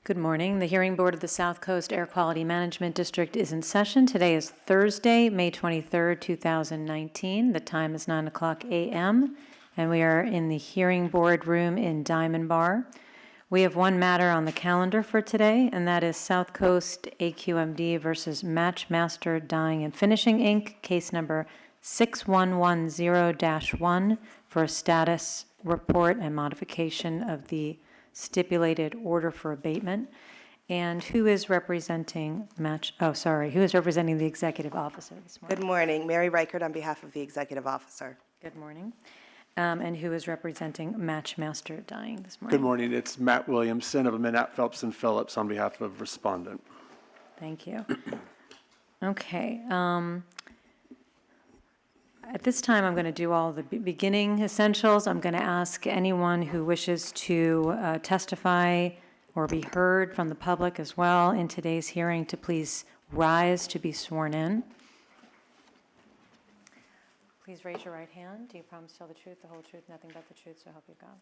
Good morning. The hearing board of the South Coast Air Quality Management District is in session. Today is Thursday, May 23rd, 2019. The time is 9:00 a.m. and we are in the hearing board room in Diamond Bar. We have one matter on the calendar for today, and that is South Coast AQMD versus Matchmaster Dyeing and Finishing, Inc., case number 6110-1 for a status report and modification of the stipulated order for abatement. And who is representing who is representing the executive officer this morning? Good morning. Mary Reichert on behalf of the executive officer. Good morning. And who is representing Matchmaster Dyeing this morning? Good morning. It's Matt Williamson of Minat, Phelps & Phillips on behalf of Respondent. Thank you. Okay. At this time, I'm going to do all the beginning essentials. I'm going to ask anyone who wishes to testify or be heard from the public as well in today's hearing to please rise to be sworn in. Please raise your right hand. Do you promise to tell the truth, the whole truth, nothing but the truth, so help you God?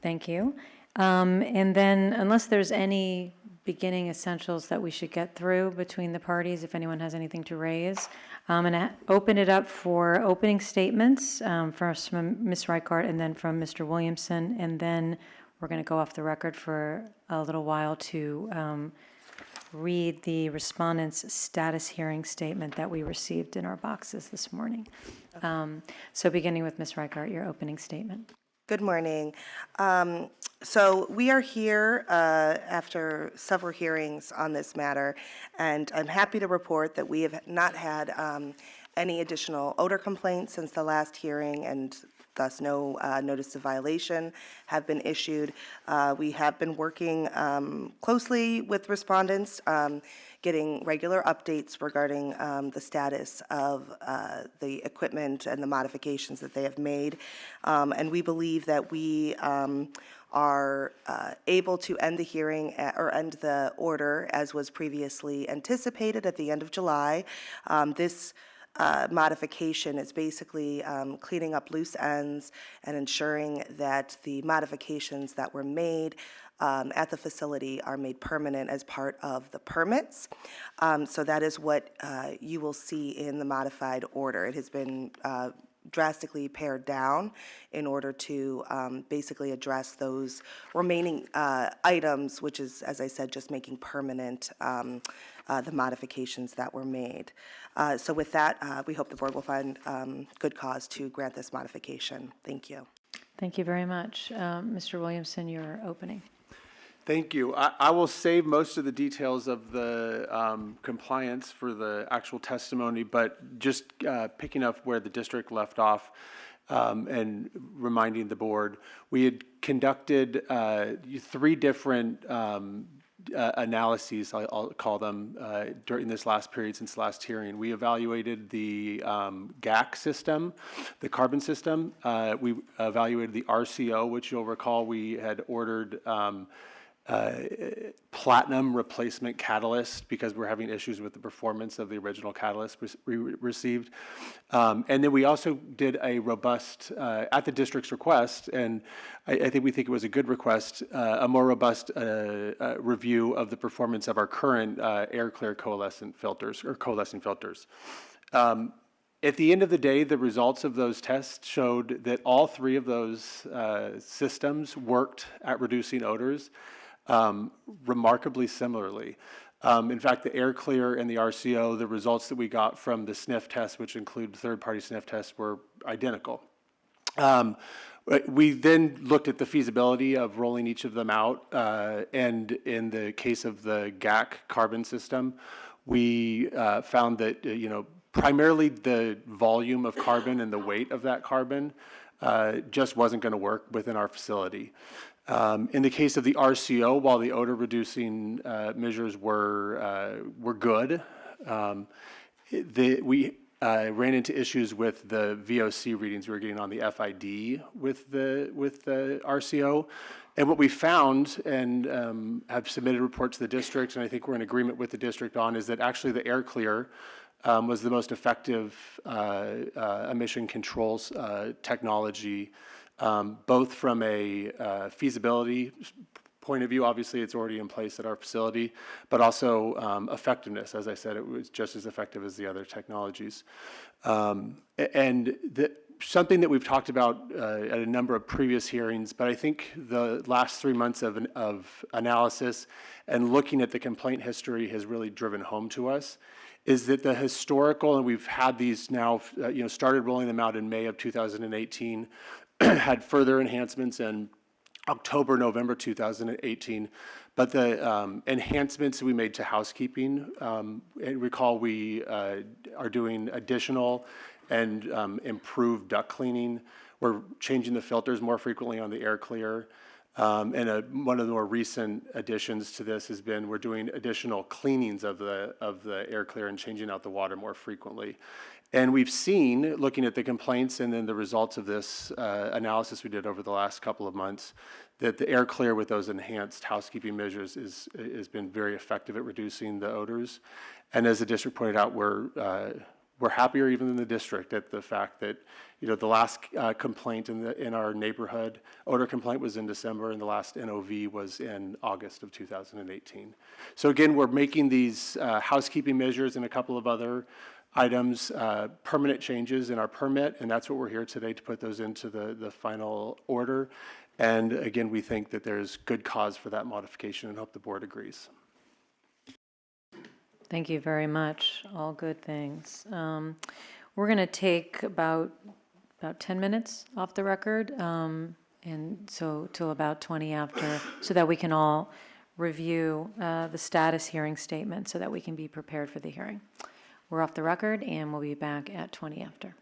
Thank you. And then, unless there's any beginning essentials that we should get through between the parties, if anyone has anything to raise, I'm going to open it up for opening statements, first from Ms. Reichart and then from Mr. Williamson, and then we're going to go off the record for a little while to read the respondent's status hearing statement that we received in our boxes this morning. So beginning with Ms. Reichart, your opening statement. Good morning. So we are here after several hearings on this matter, and I'm happy to report that we have not had any additional odor complaints since the last hearing, and thus no notice of violation have been issued. We have been working closely with respondents, getting regular updates regarding the status of the equipment and the modifications that they have made. And we believe that we are able to end the hearing or end the order as was previously anticipated at the end of July. This modification is basically cleaning up loose ends and ensuring that the modifications that were made at the facility are made permanent as part of the permits. So that is what you will see in the modified order. It has been drastically pared down in order to basically address those remaining items, which is, as I said, just making permanent the modifications that were made. So with that, we hope the board will find good cause to grant this modification. Thank you. Thank you very much. Mr. Williamson, your opening. Thank you. I will save most of the details of the compliance for the actual testimony, but just picking up where the district left off and reminding the board, we had conducted 3 different analyses, I'll call them, during this last period since the last hearing. We evaluated the Gac system, the carbon system. We evaluated the RCO, which you'll recall we had ordered platinum replacement catalyst because we're having issues with the performance of the original catalyst we received. And then we also did a robust, at the district's request, and I think we think it was a good request, a more robust review of the performance of our current air clear coalescent filters, or coalescing filters. At the end of the day, the results of those tests showed that all 3 of those systems worked at reducing odors remarkably similarly. In fact, the air clear and the RCO, the results that we got from the sniff tests, which include third-party sniff tests, were identical. We then looked at the feasibility of rolling each of them out, and in the case of the Gac carbon system, we found that primarily the volume of carbon and the weight of that carbon just wasn't going to work within our facility. In the case of the RCO, while the odor reducing measures were good, we ran into issues with the VOC readings we were getting on the FID with the RCO. And what we found, and have submitted reports to the district, and I think we're in agreement with the district on, is that actually the air clear was the most effective emission controls technology both from a feasibility point of view. Obviously, it's already in place at our facility, but also effectiveness. As I said, it was just as effective as the other technologies. Something that we've talked about at a number of previous hearings, but I think the last 3 months of analysis and looking at the complaint history has really driven home to us, is that the historical, and we've had these now, started rolling them out in May of 2018, had further enhancements in October, November 2018, but the enhancements we made to housekeeping, and recall we are doing additional and improved duct cleaning. We're changing the filters more frequently on the air clear. One of the more recent additions to this has been we're doing additional cleanings of the air clear and changing out the water more frequently. And we've seen, looking at the complaints and then the results of this analysis we did over the last couple of months, that the air clear with those enhanced housekeeping measures has been very effective at reducing the odors. And as the district pointed out, we're happier even than the district at the fact that, the last complaint in our neighborhood, odor complaint, was in December, and the last NOV was in August of 2018. So again, we're making these housekeeping measures and a couple of other items, permanent changes in our permit, and that's what we're here today to put those into the final order. And again, we think that there's good cause for that modification and hope the board agrees. Thank you very much. All good things. We're going to take about 10 minutes off the record, and so till about 20 after, so that we can all review the status hearing statement so that we can be prepared for the hearing. We're off the record, and we'll be back at 20 after.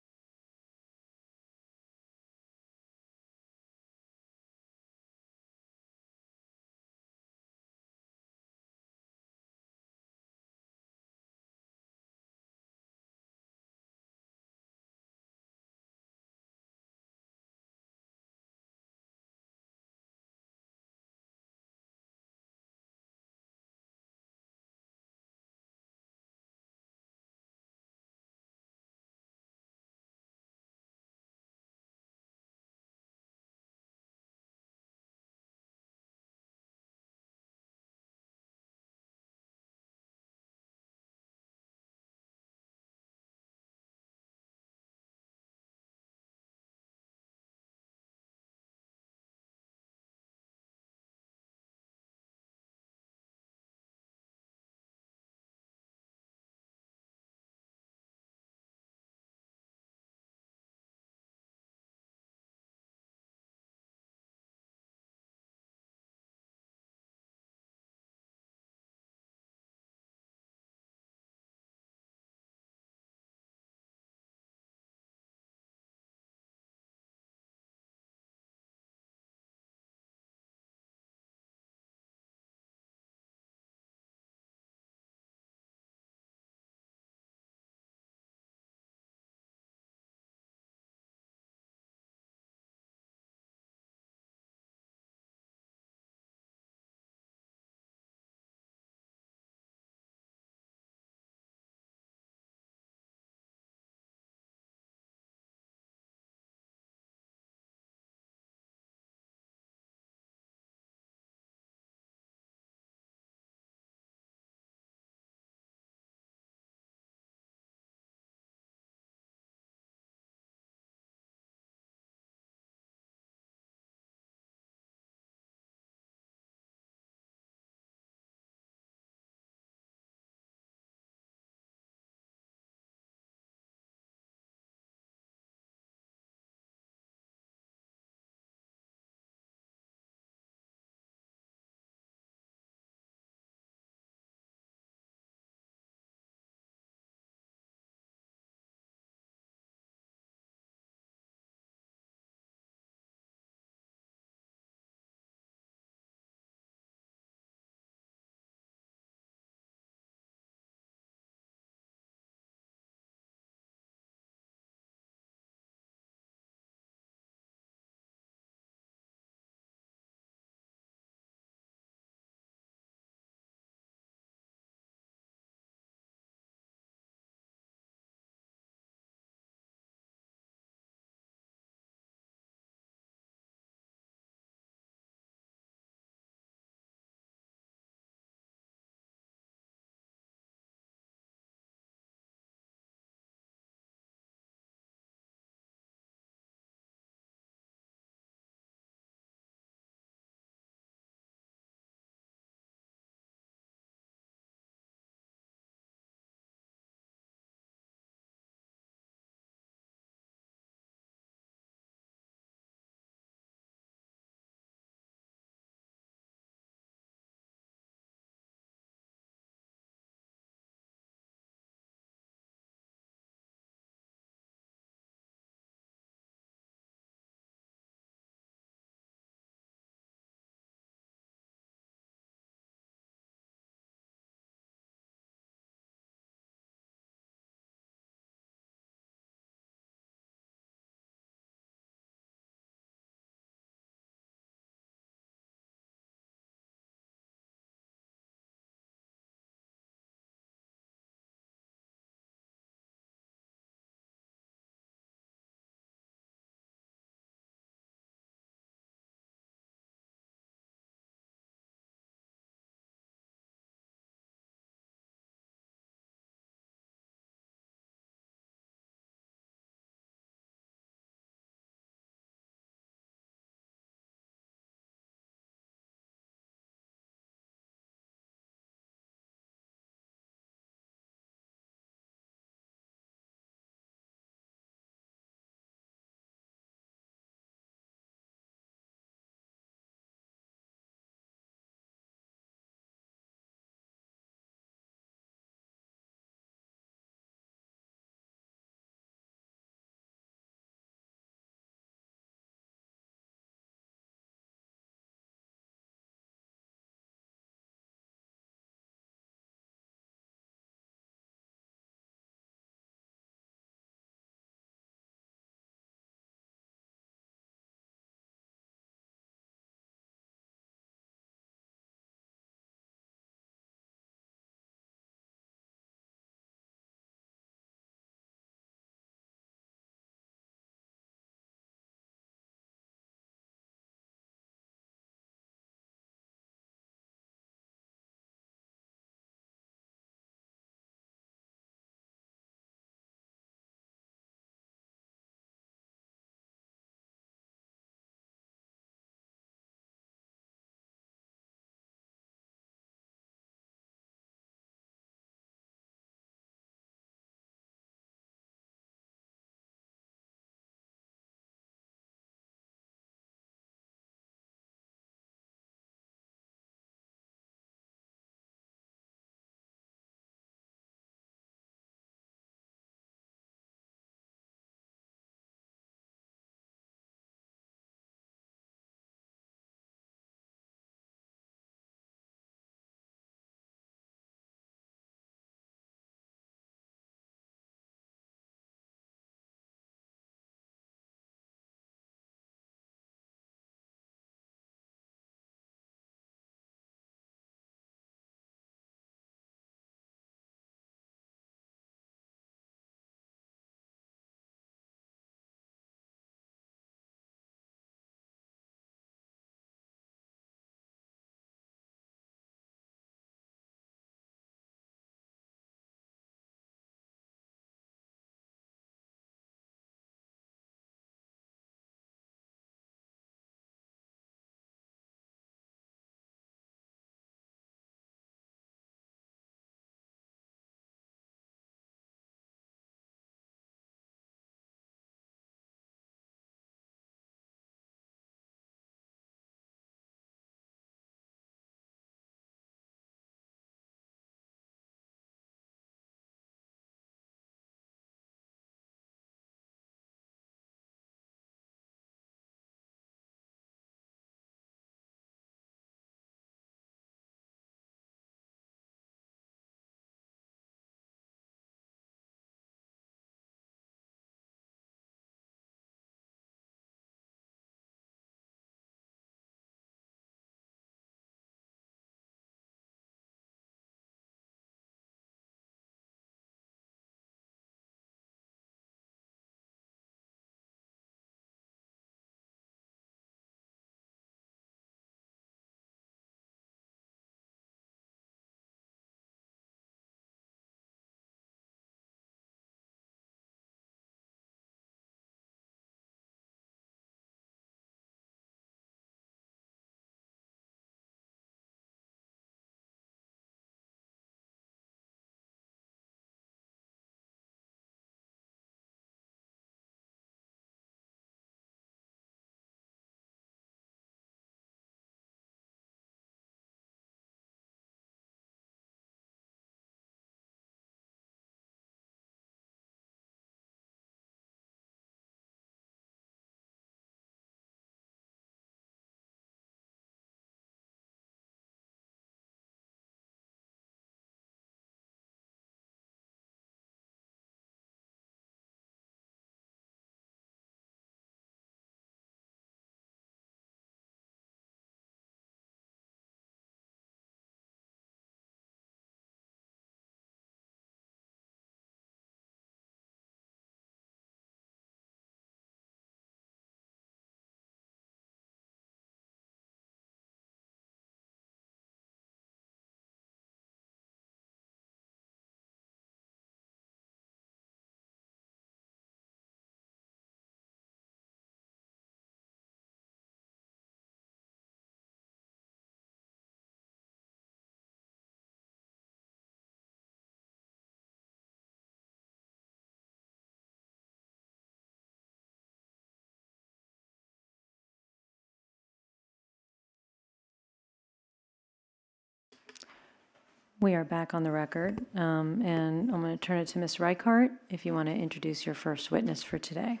We are back on the record, and I'm going to turn it to Ms. Reichart if you want to introduce your first witness for today.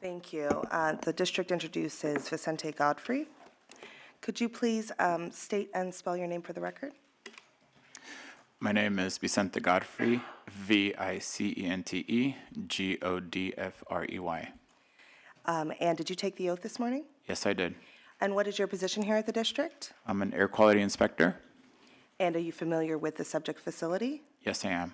Thank you. The district introduces Vicente Godfrey. Could you please state and spell your name for the record? My name is Vicente Godfrey, Vicente Godfrey. And did you take the oath this morning? Yes, I did. And what is your position here at the district? I'm an air quality inspector. And are you familiar with the subject facility? Yes, I am.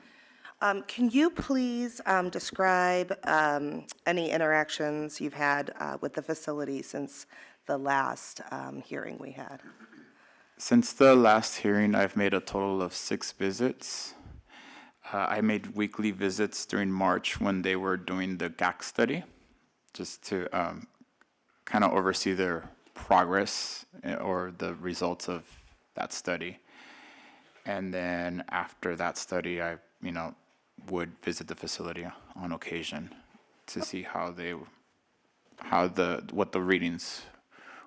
Can you please describe any interactions you've had with the facility since the last hearing we had? Since the last hearing, I've made a total of 6 visits. I made weekly visits during March when they were doing the Gac Study, just to kind of oversee their progress or the results of that study. And then after that study, I, would visit the facility on occasion to see what the readings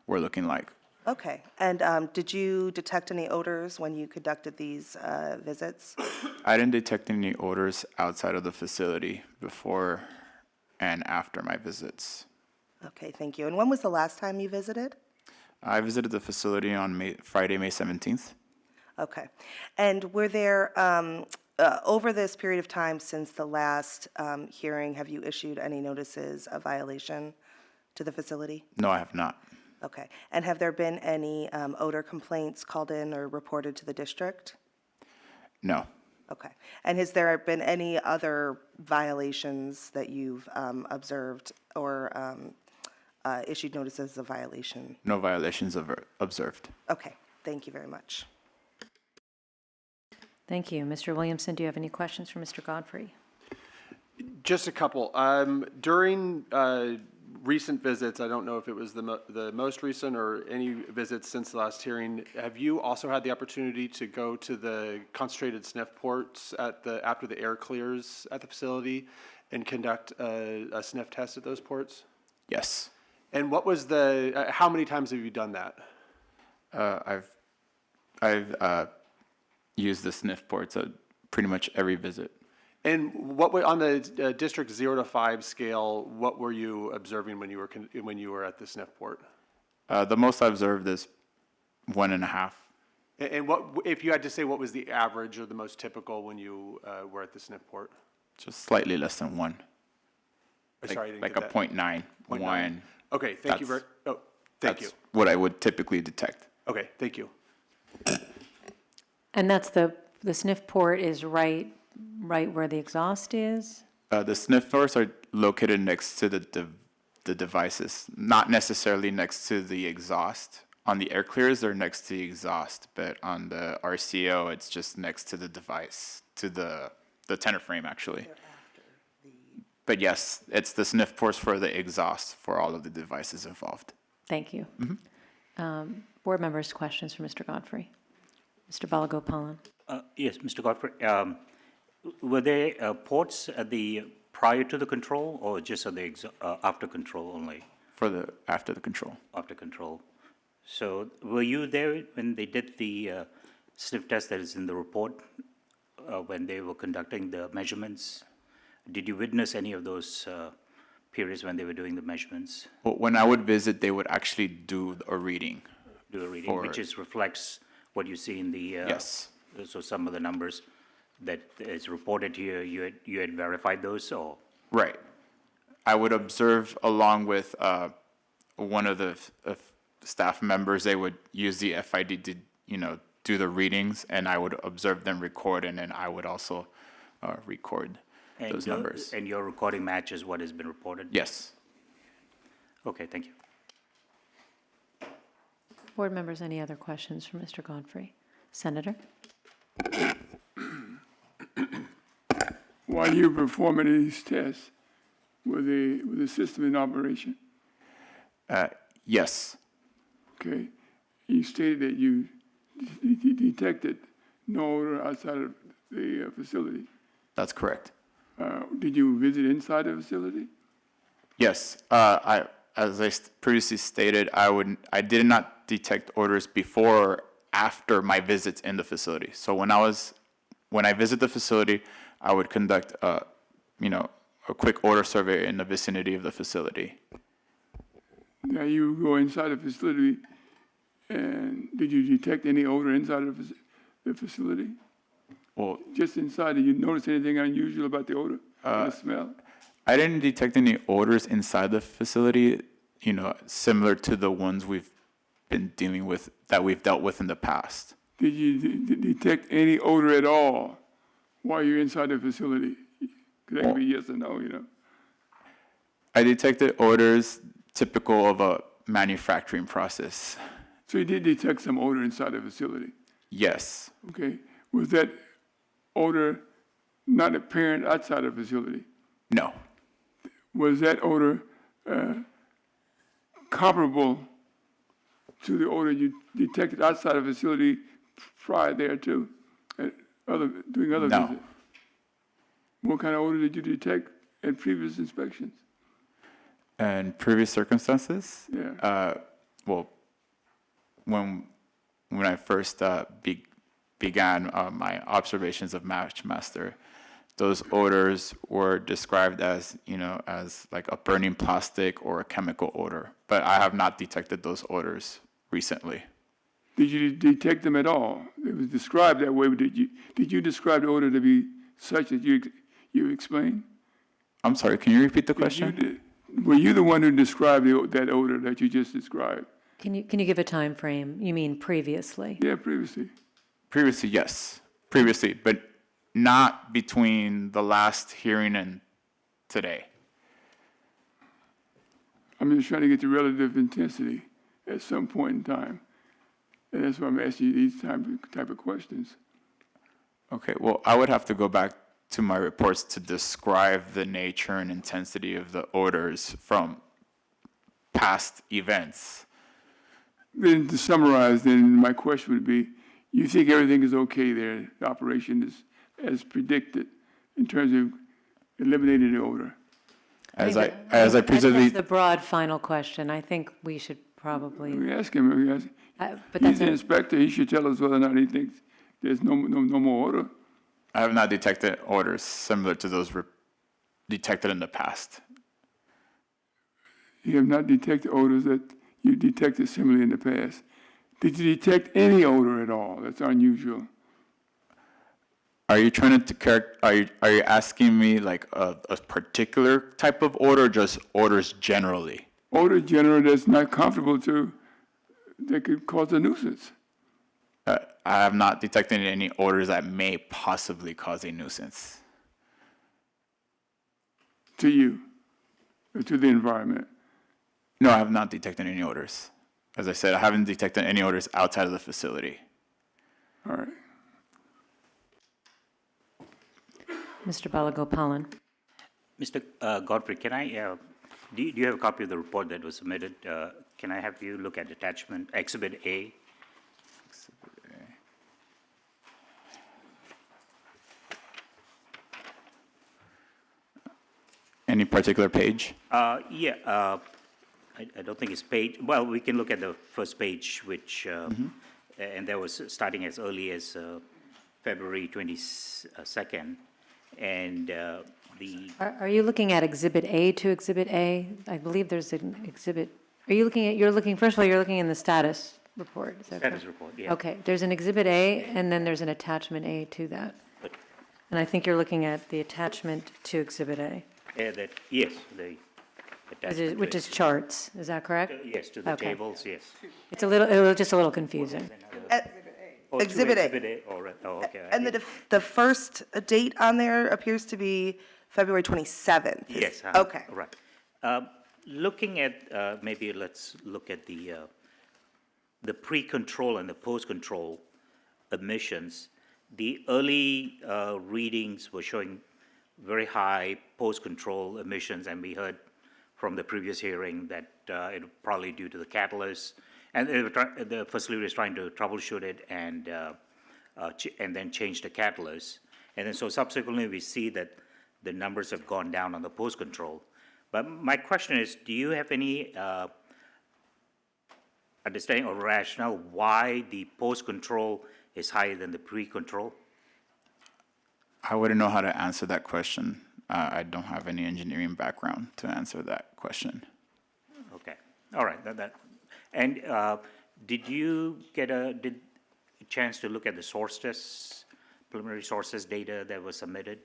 were looking like. Okay. And did you detect any odors when you conducted these visits? I didn't detect any odors outside of the facility before and after my visits. Okay, thank you. And when was the last time you visited? I visited the facility on Friday, May 17th. Okay. And were there, over this period of time since the last hearing, have you issued any notices of violation to the facility? No, I have not. Okay. And have there been any odor complaints called in or reported to the district? No. Okay. And has there been any other violations that you've observed or issued notices of violation? No violations observed. Okay. Thank you very much. Thank you. Mr. Williamson, do you have any questions for Mr. Godfrey? Just a couple. During recent visits, I don't know if it was the most recent or any visits since the last hearing, have you also had the opportunity to go to the concentrated sniff ports after the air clears at the facility and conduct a sniff test at those ports? Yes. And what was how many times have you done that? I've used the sniff ports at pretty much every visit. And what on the district 0 to 5 scale, what were you observing when you were at the sniff port? The most I observed is 1.5. And what, if you had to say, what was the average or the most typical when you were at the sniff port? Just slightly less than 1. Sorry, I didn't like get a that. 0.9. 0.9. 1. Okay, thank you very. Oh, thank you. That's what I would typically detect. Okay, thank you. And that's the sniff port is right where the exhaust is? The sniff ports are located next to the devices, not necessarily next to the exhaust. On the air clears, they're next to the exhaust, but on the RCO, it's just next to the device, to the tenor frame, actually. But yes, it's the sniff ports for the exhaust for all of the devices involved. Thank you. Board members, questions for Mr. Godfrey? Mr. Balagopalan. Yes, Mr. Godfrey. Were there ports at prior to the control or just at the after control only? After the control. After control. So were you there when they did the sniff test that is in the report when they were conducting the measurements? Did you witness any of those periods when they were doing the measurements? Well, when I would visit, they would actually do a reading. Do a reading, which reflects what you see in the... Yes. So some of the numbers that is reported here, you had verified those, or? Right. I would observe along with one of the staff members. They would use the FID to, do the readings, and I would observe them record, and then I would also record those numbers. And your recording matches what has been reported? Yes. Okay, thank you. Board members, any other questions for Mr. Godfrey? Senator? While you were performing these tests, with the system in operation, Yes. okay? You stated that you detected no odor outside of the facility. That's correct. Did you visit inside the facility? Yes. As I previously stated, I did not detect odors before or after my visits in the facility. So when I was when I visit the facility, I would conduct a quick odor survey in the vicinity of the facility. Now you go inside the facility, and did you detect any odor inside of the facility? Well, Just inside, did you notice anything unusual about the odor, the smell? I didn't detect any odors inside the facility, similar to the ones we've been dealing with, that we've dealt with in the past. Did you detect any odor at all while you're inside the facility? That could be yes or no, I detected odors typical of a manufacturing process. So you did detect some odor inside the facility, Yes. okay? Was that odor not apparent outside the facility? No. Was that odor comparable to the odor you detected outside the facility prior there too, doing other No. visits? What kind of odor did you detect at previous inspections? And previous circumstances? Yeah. Well, when I first began my observations of Matchmaster, those odors were described as, as like a burning plastic or a chemical odor. But I have not detected those odors recently. Did you detect them at all? It was described that way, but did you describe the odor to be such that you explained? I'm sorry, can you repeat the question? Were you the one who described that odor that you just described? Can you give a time frame? You mean previously? Yeah, previously. Previously, yes. Previously, but not between the last hearing and today. I'm just trying to get the relative intensity at some point in time. And that's why I'm asking you these type of questions. Okay, well, I would have to go back to my reports to describe the nature and intensity of the odors from past events. Then to summarize, then my question would be, you think everything is okay there? The operation is as predicted in terms of eliminating the odor? As think I previously, That's the broad final question. I think we should probably, We ask him, but he's that's the inspector, he should tell us whether or not he thinks there's no more odor. I have not detected odors similar to those detected in the past. You have not detected odors that you detected similarly in the past. Did you detect any odor at all that's unusual? Are you trying to are you asking me like a particular type of odor, or just odors generally? Odor general that's not comfortable to, that could cause a nuisance. I have not detected any odors that may possibly cause a nuisance. To you, or to the environment. No, I have not detected any odors. As I said, I haven't detected any odors outside of the facility. All right. Mr. Balagopalan. Mr. Godfrey, can I, do you have a copy of the report that was submitted? Can I have you look at attachment, Exhibit A? Any particular page? Yeah, I don't think it's page, well, we can look at the first page, which, and that was starting as early as February 22nd. And the, Are you looking at Exhibit A to Exhibit A? I believe there's an exhibit. Are you looking at, first of all, you're looking in the status report, is that correct? status report, yeah. Okay, there's an Exhibit A, and then there's an Attachment A to that. But, And I think you're looking at the attachment to Exhibit A, that, yes, the attachment. to which is charts, is that correct? Yes, to the Okay. tables, yes. It's it was just a little confusing. Oh, to Exhibit A. Exhibit A, all right, oh, okay. I And did- the first date on there appears to be February 27th. Yes. Okay. Right. Looking at, maybe let's look at the pre-control and the post-control emissions. The early readings were showing very high post-control emissions, and we heard from the previous hearing that it was probably due to the catalyst. And the facility was trying to troubleshoot it and then change the catalyst. And then so subsequently, we see that the numbers have gone down on the post-control. But my question is, do you have any understanding or rationale why the post-control is higher than the pre-control? I wouldn't know how to answer that question. I don't have any engineering background to answer that question. Okay, all right, and did you get a chance to look at the source tests, preliminary sources data that was submitted?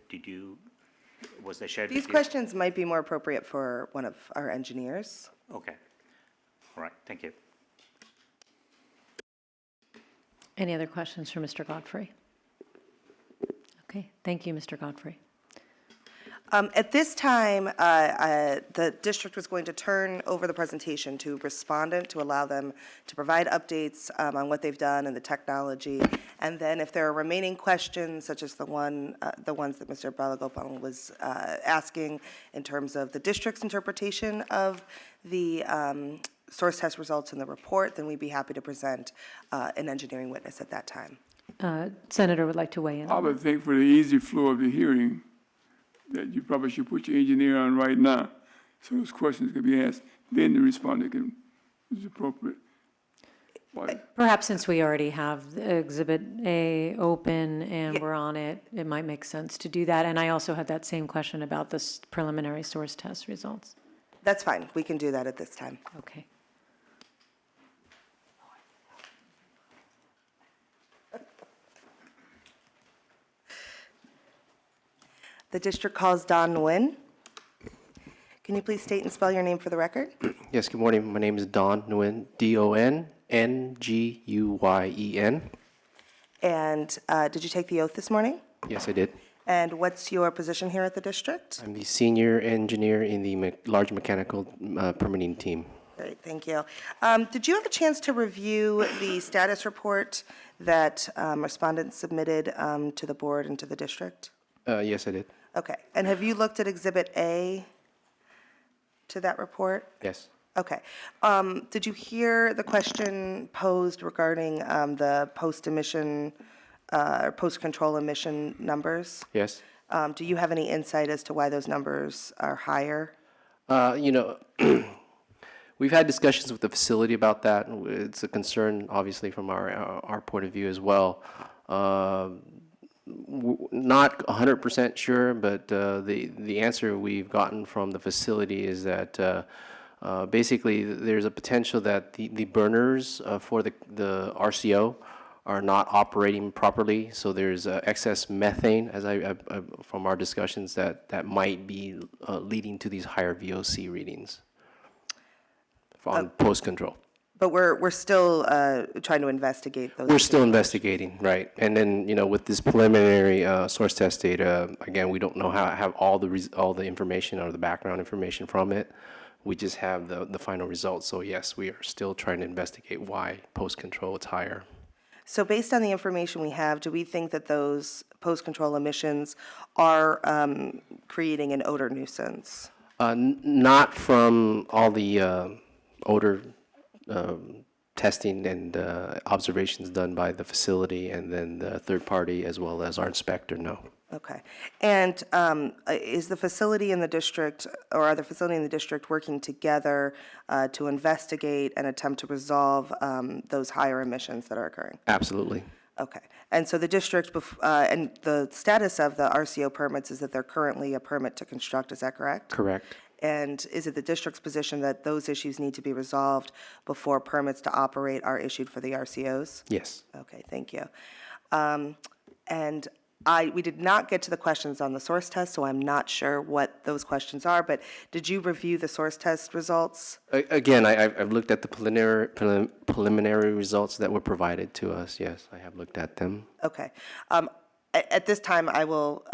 Was that shared with you? These questions might be more appropriate for one of our engineers. Okay, all right, thank you. Any other questions for Mr. Godfrey? Okay, thank you, Mr. Godfrey. At this time, the district was going to turn over the presentation to Respondent to allow them to provide updates on what they've done and the technology. And then if there are remaining questions, such as the ones that Mr. Balagopan was asking in terms of the district's interpretation of the source test results in the report, then we'd be happy to present an engineering witness at that time. Senator would like to weigh in. I would think for the easy flow of the hearing, that you probably should put your engineer on right now, so those questions can be asked, then the respondent is appropriate. Why? Perhaps since we already have Exhibit A open and we're on it, it might make sense to do that. And I also had that same question about the preliminary source test results. That's fine. We can do that at this time. Okay. The district calls Don Nguyen. Can you please state and spell your name for the record? Yes, good morning. My name is Don Nguyen, D-O-N-N-G-U-Y-E-N. And did you take the oath this morning? Yes, I did. And what's your position here at the district? I'm the senior engineer in the large mechanical permitting team. Great, thank you. Did you have a chance to review the status report that respondents submitted to the board and to the district? Yes, I did. Okay, and have you looked at Exhibit A to that report? Yes. Okay. Did you hear the question posed regarding the post-emission, or post-control emission numbers? Yes. Do you have any insight as to why those numbers are higher? We've had discussions with the facility about that. It's a concern, obviously, from our point of view as well. Not 100% sure, but the answer we've gotten from the facility is that basically there's a potential that the burners for the RCO are not operating properly, so there's excess methane, as from our discussions, that might be leading to these higher VOC readings on post-control. But we're still trying to investigate those. We're still investigating, right? And then, with this preliminary source test data, again, we don't know have all the information or the background information from it. We just have the final results. So yes, we are still trying to investigate why post-control is higher. So based on the information we have, do we think that those post-control emissions are creating an odor nuisance? Not from all the odor testing and observations done by the facility and then the third party as well as our inspector, no. Okay. And is the facility in the district, or are the facility in the district working together to investigate and attempt to resolve those higher emissions that are occurring? Absolutely. Okay. And so the district, and the status of the RCO permits is that they're currently a permit to construct, is that correct? Correct. And is it the district's position that those issues need to be resolved before permits to operate are issued for the RCOs? Yes. Okay, thank you. And we did not get to the questions on the source test, so I'm not sure what those questions are, but did you review the source test results? Again, I've looked at the preliminary results that were provided to us. Yes, I have looked at them. Okay. At this time, I will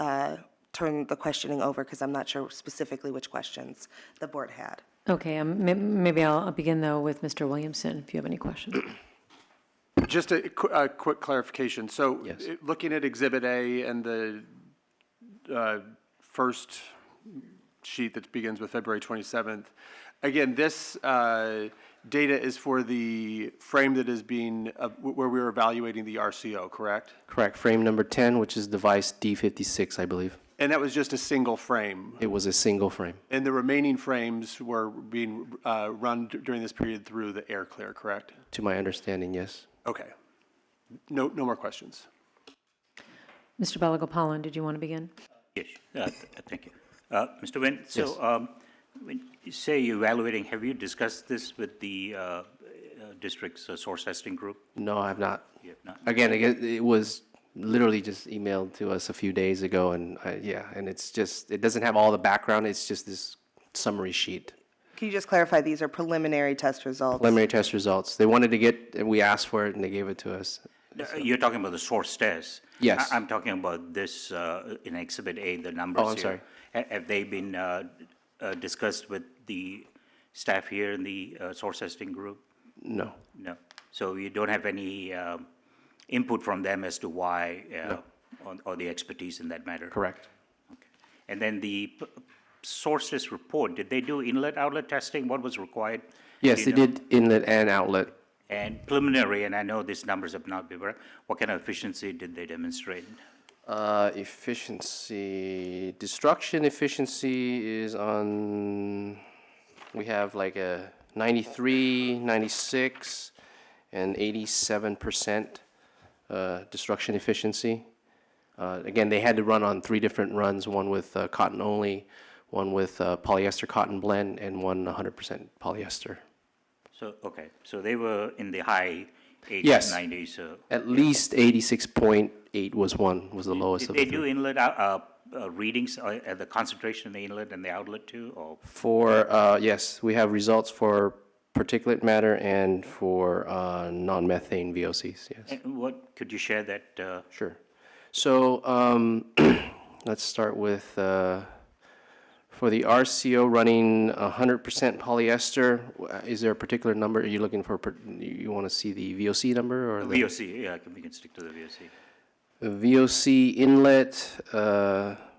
turn the questioning over because I'm not sure specifically which questions the board had. Okay, maybe I'll begin, though, with Mr. Williamson, if you have any questions. Just a quick clarification. So Yes. Looking at Exhibit A and the first sheet that begins with February 27th, again, this data is for the frame that is being, where we were evaluating the RCO, correct? Correct. Frame number 10, which is device D56, I believe. And that was just a single frame? It was a single frame. And the remaining frames were being run during this period through the air clear, correct? To my understanding, yes. Okay. No more questions. Mr. Balagopalan, did you want to begin? Yes, thank you. Mr. Nguyen, so when you say you're evaluating, have you discussed this with the district's source testing group? No, I have not. You have not? Again, it was literally just emailed to us a few days ago, and and it's just, it doesn't have all the background, it's just this summary sheet. Can you just clarify, these are preliminary test results? Preliminary test results. They wanted to get, and we asked for it, and they gave it to us. You're talking about the source test? Yes. I'm talking about this in Exhibit A, the numbers Oh, I'm here. sorry. Have they been discussed with the staff here in the source testing group? No. No. So you don't have any input from them as to why, or the expertise in that matter? Correct. Okay. And then the source test report, did they do inlet outlet testing? What was required? Yes, Do they you know? did inlet and outlet. And preliminary, and I know these numbers have not been, what kind of efficiency did they demonstrate? Efficiency, destruction efficiency is on, we have like a 93, 96, and 87% destruction efficiency. Again, they had to run on 3 different runs, one with cotton only, one with polyester cotton blend, and one 100% polyester. So, okay, so they were in the high 80s, Yes. 90s. At least 86.8 was the lowest Did of they the do 3. inlet readings at the concentration in the inlet and the outlet too, or? For, yes, we have results for particulate matter and for non-methane VOCs, yes. And what, could you share that? Sure. So let's start with, for the RCO running 100% polyester, is there a particular number? Are you looking for, you want to see the VOC number or the? VOC, yeah, we can stick to the VOC. The VOC inlet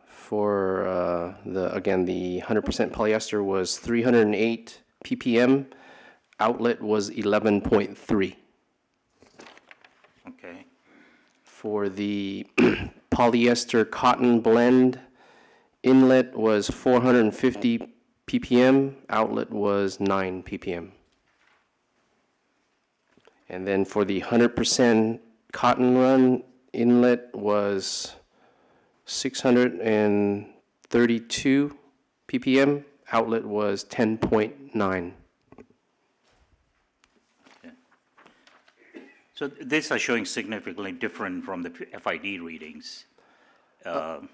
for again, the 100% polyester was 308 ppm. Outlet was 11.3. Okay, For the polyester cotton blend, inlet was 450 ppm, outlet was 9 ppm. And then for the 100% cotton run, inlet was 632 ppm, outlet was 10.9. so these are showing significantly different from the FID readings, the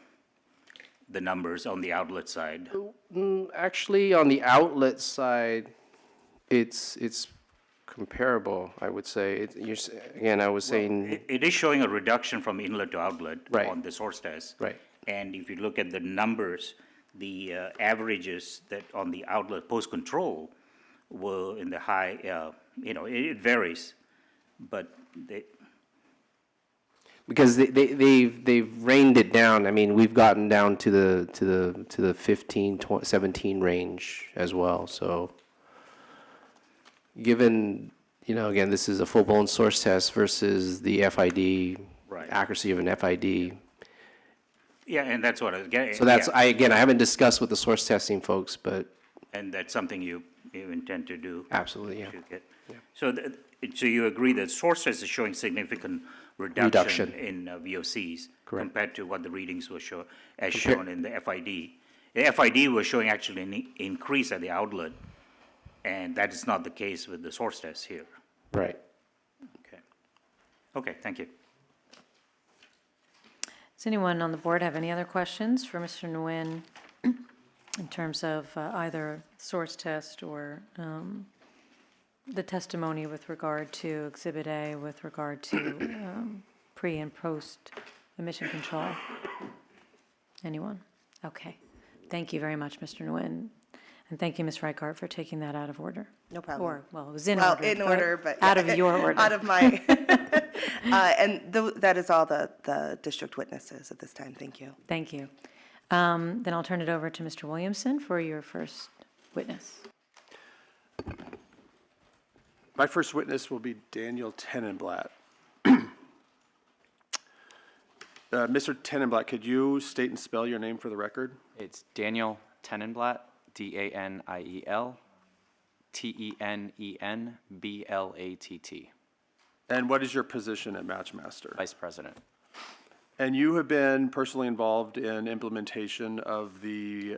numbers on the outlet side. Actually, on the outlet side, it's comparable, I would say. Again, I was saying, It is showing a reduction from inlet to outlet Right. on the source test. Right. And if you look at the numbers, the averages that on the outlet post-control were in the high, it varies, but because they've reined it down. I mean, we've gotten down to the 15, 17 range as well. So given, again, this is a full-blown source test versus the FID, Right. accuracy of an FID. yeah, and that's what I was getting. So that's, I haven't discussed with the source testing folks, but And that's something you intend to do. absolutely, yeah. to get- So you agree that source test is showing significant reduction Reduction. in VOCs Correct. compared to what the readings were shown in the FID. The FID was showing actually an increase at the outlet, and that is not the case with the source test here. Right. Okay. Okay, thank you. Does anyone on the board have any other questions for Mr. Nguyen in terms of either source test or the testimony with regard to Exhibit A with regard to pre and post emission control? Anyone? Okay. Thank you very much, Mr. Nguyen. And thank you, Ms. Reichart, for taking that out of order. No problem. Or, well, it was in Well, order. in order, but. Out of your order. Out of my, and that is all the district witnesses at this time. Thank you. Thank you. Then I'll turn it over to Mr. Williamson for your first witness. My first witness will be Daniel Tenenblatt. Mr. Tenenblatt, could you state and spell your name for the record? It's Daniel Tenenblatt, Daniel Tenenblatt. And what is your position at Matchmaster? Vice President. And you have been personally involved in implementation of the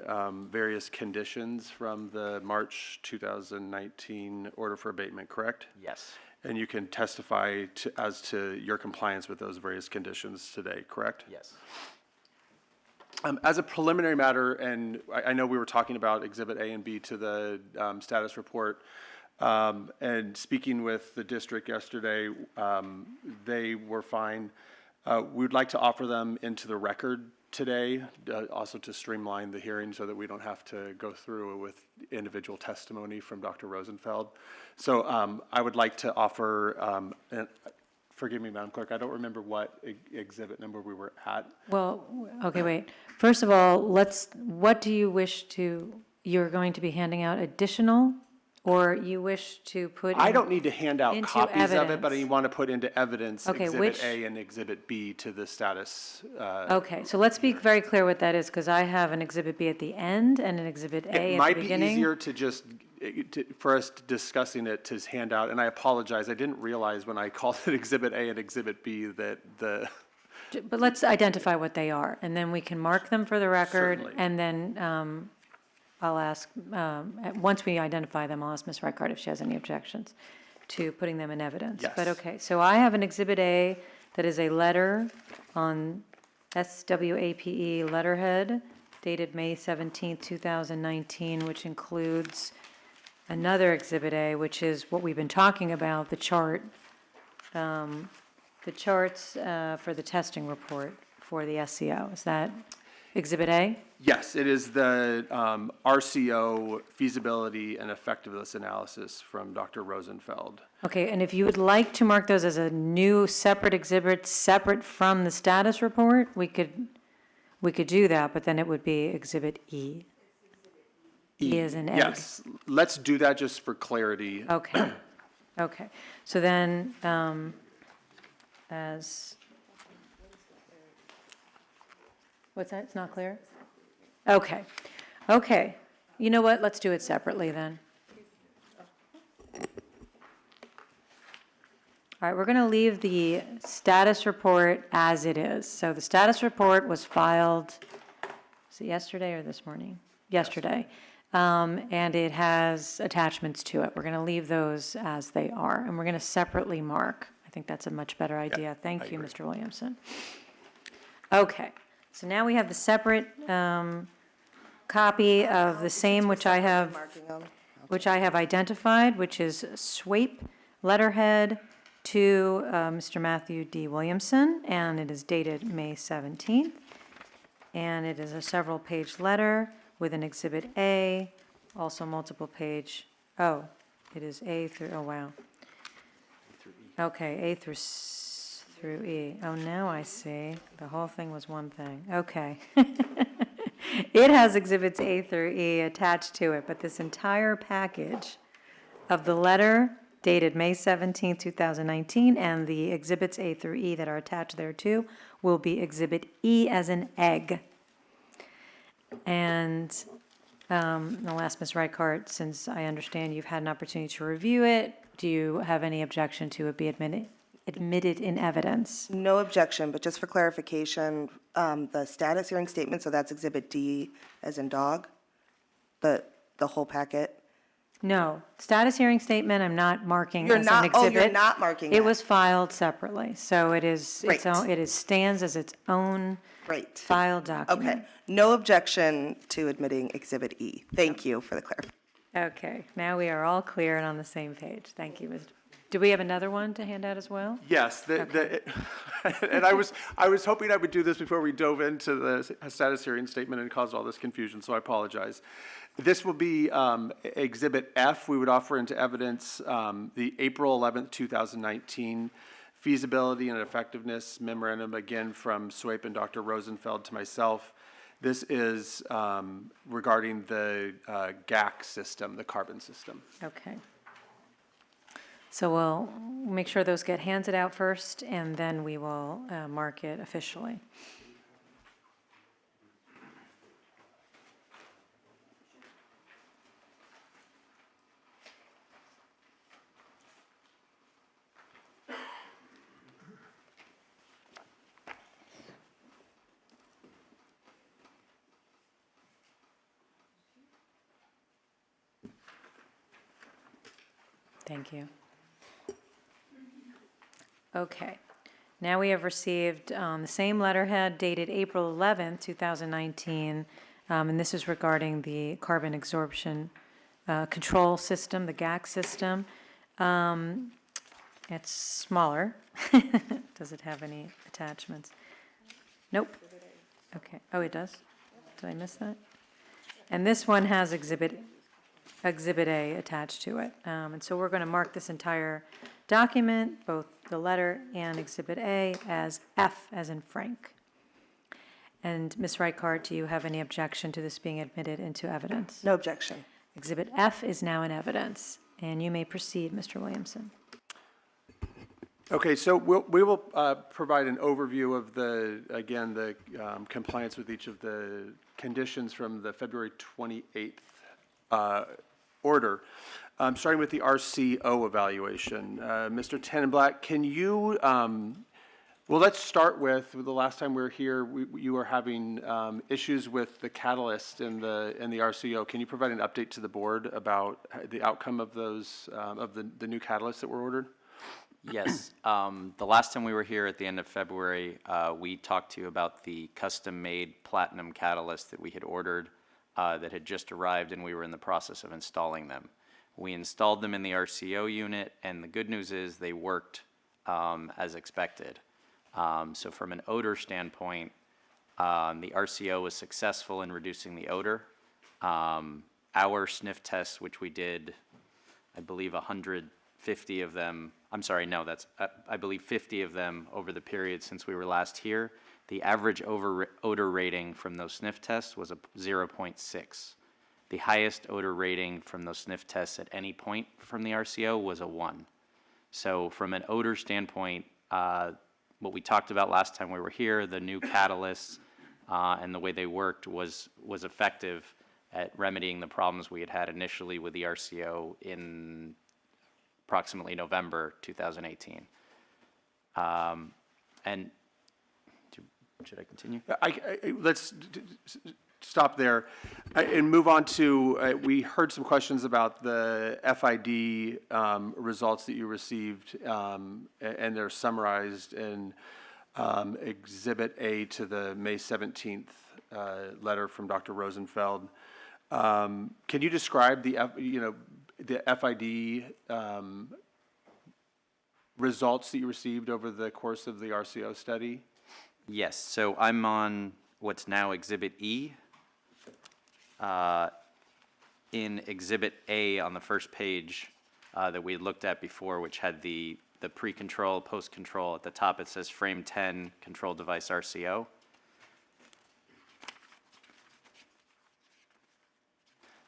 various conditions from the March 2019 order for abatement, correct? Yes. And you can testify as to your compliance with those various conditions today, correct? Yes. As a preliminary matter, and I know we were talking about Exhibit A and B to the status report, and speaking with the district yesterday, they were fine. We would like to offer them into the record today, also to streamline the hearing so that we don't have to go through with individual testimony from Dr. Rosenfeld. So I would like to offer, forgive me, Madam Clerk, I don't remember what exhibit number we were at. Well, okay, wait. First of all, what do you wish to, you're going to be handing out additional, or you wish to put I in- don't need to hand out into copies of it, but I evidence? want to put into evidence Okay, Exhibit which- A and Exhibit B to the status. Okay, so let's be very clear what that is, because I have an Exhibit B at the end and an Exhibit A It at the might be beginning. easier to just, for us discussing it, to hand out, and I apologize, I didn't realize when I called it Exhibit A and Exhibit B that the, But let's identify what they are, and then we can mark them for the record. Certainly. And then I'll ask, once we identify them, I'll ask Ms. Reichart if she has any objections to putting them in evidence. Yes. But okay, so I have an Exhibit A that is a letter on SWAPE letterhead dated May 17th, 2019, which includes another Exhibit A, which is what we've been talking about, the chart, the charts for the testing report for the SCO. Is that Exhibit A? yes, it is the RCO feasibility and effectiveness analysis from Dr. Rosenfeld. Okay, and if you would like to mark those as a new separate exhibit, separate from the status report, we could do that, but then it would be Exhibit E. E as in egg. Yes, let's do that just for clarity. Okay, okay. So then, what's that? It's not clear? Okay, okay. You know what? Let's do it separately then. All right, we're going to leave the status report as it is. So the status report was filed, was it yesterday or this morning? Yesterday. And it has attachments to it. We're going to leave those as they are, and we're going to separately mark. I think that's a much better idea. Thank you, Mr. Williamson. Okay, so now we have the separate copy of the same, which I have identified, which is SWAPE letterhead to Mr. Matthew D. Williamson, and it is dated May 17th. And it is a several-page letter with an Exhibit A, also multiple page, oh, it is A through, oh, wow. Okay, A through E. Oh, now I see. The whole thing was one thing. Okay. It has Exhibits A through E attached to it, but this entire package of the letter dated May 17, 2019, and the Exhibits A through E that are attached thereto will be Exhibit E as in egg. And I'll ask Ms. Reichart, since I understand you've had an opportunity to review it, do you have any objection to it be admitted in evidence? No objection, but just for clarification, the status hearing statement, so that's Exhibit D as in dog, the whole packet? No. Status hearing statement, I'm not marking You're as an not, exhibit. oh, you're not marking It that. was filed separately, so it is, Great. stands as its own Great. file document. Okay, no objection to admitting Exhibit E. Thank you for the clarification. Okay, now we are all clear and on the same page. Thank you, Mr. Do we have another one to hand out as well? Yes, and I was hoping I would do this before we dove into the status hearing statement and caused all this confusion, so I apologize. This will be Exhibit F. We would offer into evidence the April 11th, 2019 feasibility and effectiveness memorandum, again from SWAPE and Dr. Rosenfeld to myself. This is regarding the Gac system, the carbon system. Okay. So we'll make sure those get handed out first, and then we will mark it officially. Thank you. Okay. Now we have received the same letterhead dated April 11th, 2019, and this is regarding the carbon absorption control system, the GAC system. It's smaller. Does it have any attachments? Nope. Okay. Oh, it does? Did I miss that? And this one has Exhibit A attached to it. And so we're going to mark this entire document, both the letter and Exhibit A, as F, as in Frank. And Ms. Reichart, do you have any objection to this being admitted into evidence? No objection. Exhibit F is now in evidence, and you may proceed, Mr. Williamson. Okay, so we will provide an overview of the compliance with each of the conditions from the February 28th order, starting with the RCO evaluation. Mr. Tenenblatt, can you, well, let's start with the last time we were here, you were having issues with the catalyst in the RCO. Can you provide an update to the board about the outcome of those, of the new catalysts that were ordered? Yes. The last time we were here at the end of February, we talked to you about the custom-made platinum catalyst that we had ordered that had just arrived, and we were in the process of installing them. We installed them in the RCO unit, and the good news is they worked as expected. So from an odor standpoint, the RCO was successful in reducing the odor. Our sniff tests, which we did, I believe 150 of them, I'm sorry, no, that's, I believe 50 of them over the period since we were last here. The average odor rating from those sniff tests was a 0.6. The highest odor rating from those sniff tests at any point from the RCO was a 1. So from an odor standpoint, what we talked about last time we were here, the new catalysts and the way they worked was effective at remedying the problems we had had initially with the RCO in approximately November 2018. And should I continue? Let's stop there and move on to, we heard some questions about the FID results that you received, and they're summarized in Exhibit A to the May 17th letter from Dr. Rosenfeld. Can you describe the FID results that you received over the course of the RCO study? Yes, so I'm on what's now Exhibit E. In Exhibit A on the first page that we had looked at before, which had the pre-control, post-control, at the top it says Frame 10 Control Device RCO.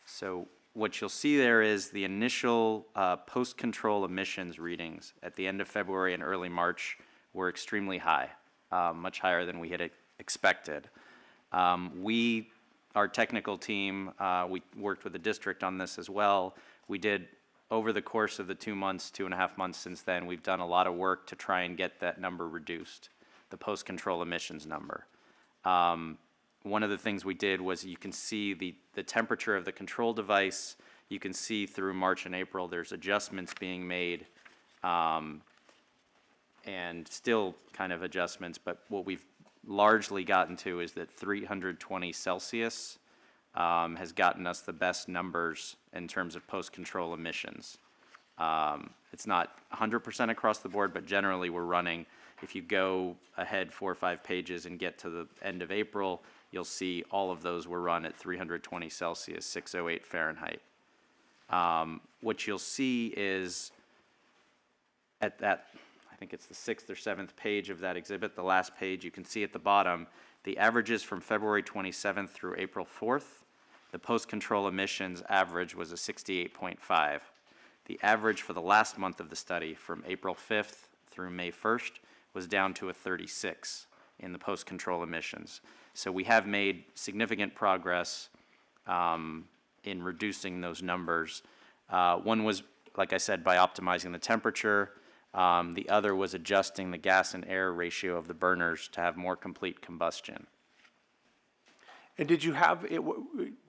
So what you'll see there is the initial post-control emissions readings at the end of February and early March were extremely high, much higher than we had expected. Our technical team, we worked with the district on this as well. We did, over the course of the 2 months, 2.5 months since then, we've done a lot of work to try and get that number reduced, the post-control emissions number. One of the things we did was you can see the temperature of the control device. You can see through March and April there's adjustments being made, and still kind of adjustments, but what we've largely gotten to is that 320 Celsius has gotten us the best numbers in terms of post-control emissions. It's not 100% across the board, but generally we're running, if you go ahead 4 or 5 pages and get to the end of April, you'll see all of those were run at 320 Celsius, 608 Fahrenheit. What you'll see is at that, I think it's the 6th or 7th page of that exhibit, the last page, you can see at the bottom, the averages from February 27th through April 4th, the post-control emissions average was a 68.5. The average for the last month of the study, from April 5th through May 1st, was down to a 36 in the post-control emissions. So we have made significant progress in reducing those numbers. One was, like I said, by optimizing the temperature. The other was adjusting the gas and air ratio of the burners to have more complete combustion. And did you have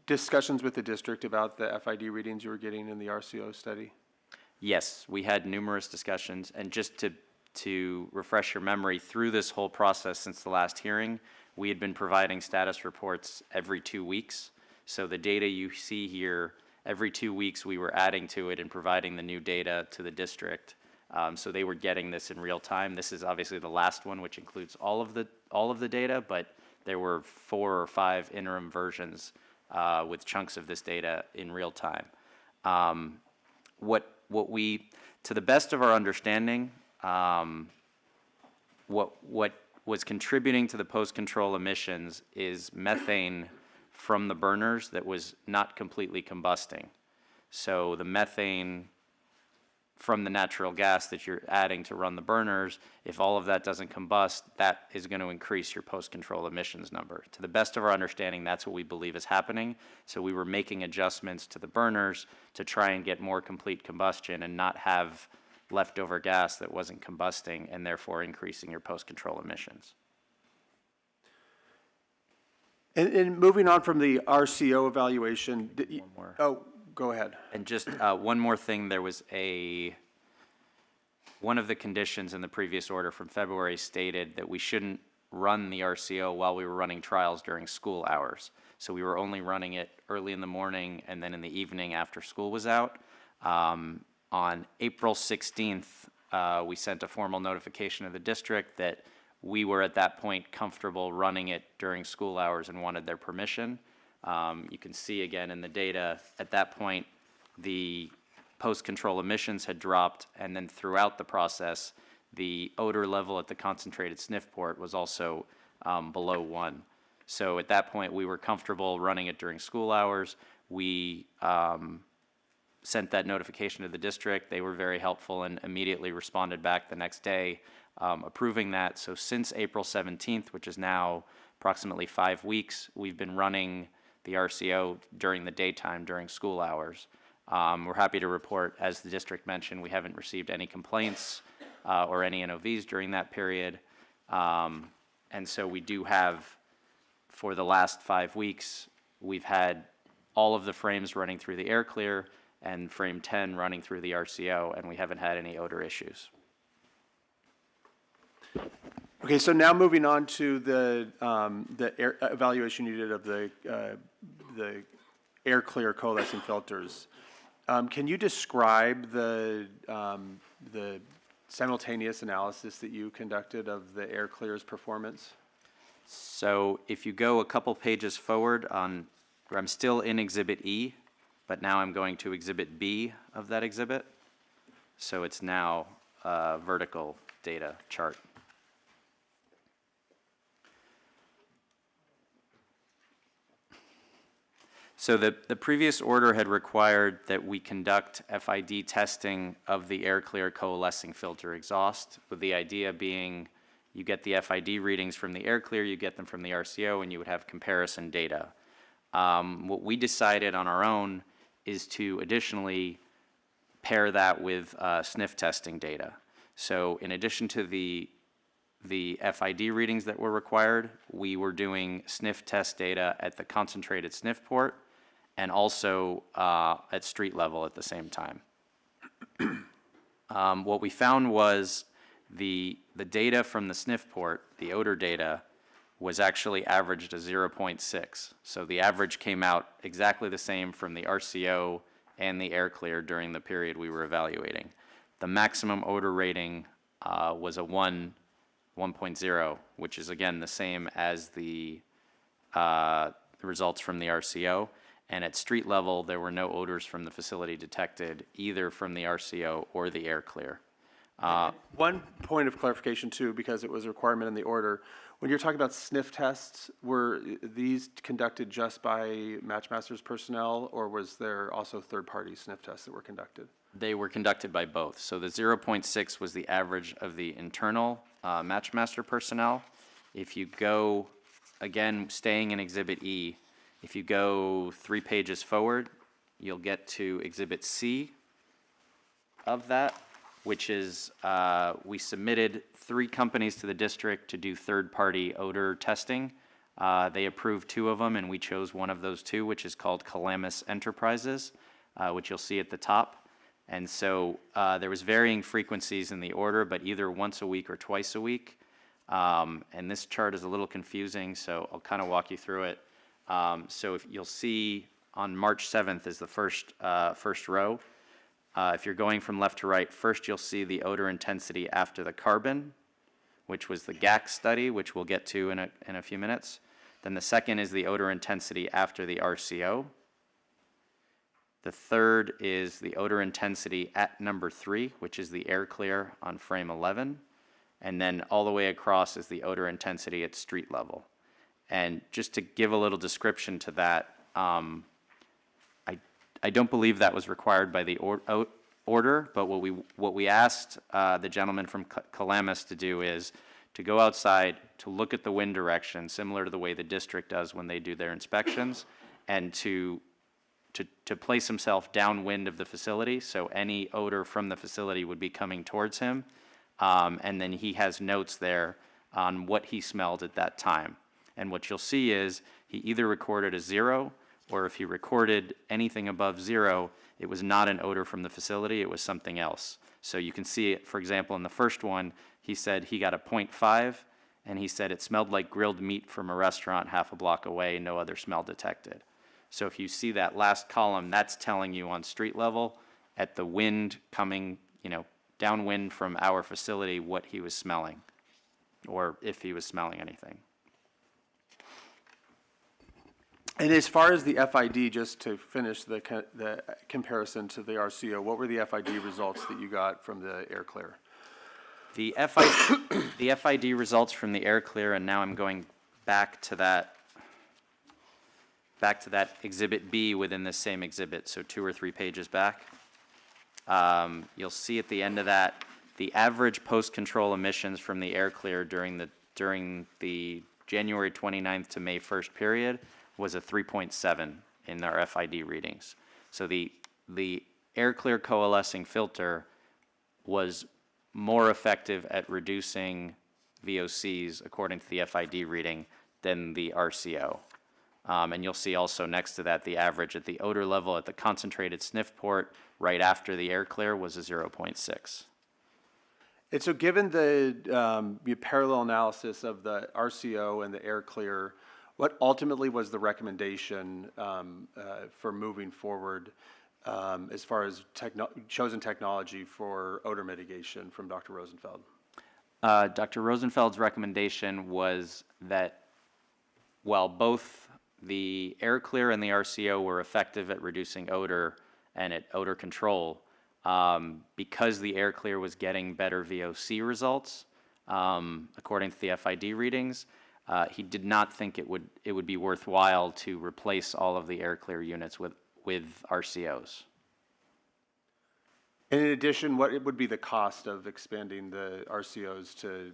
discussions with the district about the FID readings you were getting in the RCO study? Yes, we had numerous discussions, and just to refresh your memory, through this whole process since the last hearing, we had been providing status reports every 2 weeks. So the data you see here, every 2 weeks we were adding to it and providing the new data to the district. So they were getting this in real time. This is obviously the last one, which includes all of the data, but there were 4 or 5 interim versions with chunks of this data in real time. What we, to the best of our understanding, what was contributing to the post-control emissions is methane from the burners that was not completely combusting. So the methane from the natural gas that you're adding to run the burners, if all of that doesn't combust, that is going to increase your post-control emissions number. To the best of our understanding, that's what we believe is happening. So we were making adjustments to the burners to try and get more complete combustion and not have leftover gas that wasn't combusting and therefore increasing your post-control emissions. And moving on from the RCO evaluation, One more. oh, go ahead. And just one more thing, there was one of the conditions in the previous order from February stated that we shouldn't run the RCO while we were running trials during school hours. So we were only running it early in the morning and then in the evening after school was out. On April 16th, we sent a formal notification to the district that we were at that point comfortable running it during school hours and wanted their permission. You can see again in the data, at that point, the post-control emissions had dropped, and then throughout the process, the odor level at the concentrated sniff port was also below 1. So at that point, we were comfortable running it during school hours. We sent that notification to the district. They were very helpful and immediately responded back the next day, approving that. So since April 17th, which is now approximately 5 weeks, we've been running the RCO during the daytime, during school hours. We're happy to report, as the district mentioned, we haven't received any complaints or any NOVs during that period. And so we do have, for the last 5 weeks, we've had all of the frames running through the air clear and frame 10 running through the RCO, and we haven't had any odor issues. Okay, so now moving on to the air evaluation you did of the air clear coalescing filters. Can you describe the simultaneous analysis that you conducted of the air clear's performance? So if you go a couple pages forward I'm still in Exhibit E, but now I'm going to Exhibit B of that exhibit. So it's now a vertical data chart. So the previous order had required that we conduct FID testing of the air clear coalescing filter exhaust, with the idea being you get the FID readings from the air clear, you get them from the RCO, and you would have comparison data. What we decided on our own is to additionally pair that with sniff testing data. So in addition to the FID readings that were required, we were doing sniff test data at the concentrated sniff port and also at street level at the same time. What we found was the data from the sniff port, the odor data, was actually averaged as 0.6. So the average came out exactly the same from the RCO and the air clear during the period we were evaluating. The maximum odor rating was a 1.0, which is again the same as the results from the RCO. And at street level, there were no odors from the facility detected, either from the RCO or the air clear. One point of clarification too, because it was a requirement in the order. When you're talking about sniff tests, were these conducted just by Matchmaster's personnel, or was there also third-party sniff tests that were conducted? They were conducted by both. So the 0.6 was the average of the internal Matchmaster personnel. If you go, again, staying in Exhibit E, if you go 3 pages forward, you'll get to Exhibit C of that, which is we submitted 3 companies to the district to do third-party odor testing. They approved 2 of them, and we chose one of those 2, which is called Calamus Enterprises, which you'll see at the top. And so there was varying frequencies in the order, but either once a week or twice a week. And this chart is a little confusing, so I'll kind of walk you through it. So if you'll see on March 7th is the first row. If you're going from left to right, first you'll see the odor intensity after the carbon, which was the Gac study, which we'll get to in a few minutes. Then the second is the odor intensity after the RCO. The third is the odor intensity at number 3, which is the air clear on frame 11. And then all the way across is the odor intensity at street level. And just to give a little description to that, I don't believe that was required by the order, but what we asked the gentleman from Calamus to do is to go outside, to look at the wind direction, similar to the way the district does when they do their inspections, and to place himself downwind of the facility, so any odor from the facility would be coming towards him. And then he has notes there on what he smelled at that time. And what you'll see is he either recorded a 0, or if he recorded anything above 0, it was not an odor from the facility, it was something else. So you can see it, for example, in the first one, he said he got a 0.5, and he said it smelled like grilled meat from a restaurant half a block away, no other smell detected. So if you see that last column, that's telling you on street level, at the wind coming, downwind from our facility, what he was smelling, or if he was smelling anything. And as far as the FID, just to finish the comparison to the RCO, what were the FID results that you got from the air clear? The FID results from the air clear, and now I'm going back to that Exhibit B within the same exhibit, so 2 or 3 pages back. You'll see at the end of that, the average post-control emissions from the air clear during the January 29th to May 1st period was a 3.7 in our FID readings. So the air clear coalescing filter was more effective at reducing VOCs according to the FID reading than the RCO. And you'll see also next to that the average at the odor level at the concentrated sniff port right after the air clear was a 0.6. And so given the parallel analysis of the RCO and the air clear, what ultimately was the recommendation for moving forward as far as chosen technology for odor mitigation from Dr. Rosenfeld? Dr. Rosenfeld's recommendation was that while both the air clear and the RCO were effective at reducing odor and at odor control, because the air clear was getting better VOC results, according to the FID readings, he did not think it would be worthwhile to replace all of the air clear units with RCOs. And in addition, what would be the cost of expanding the RCOs to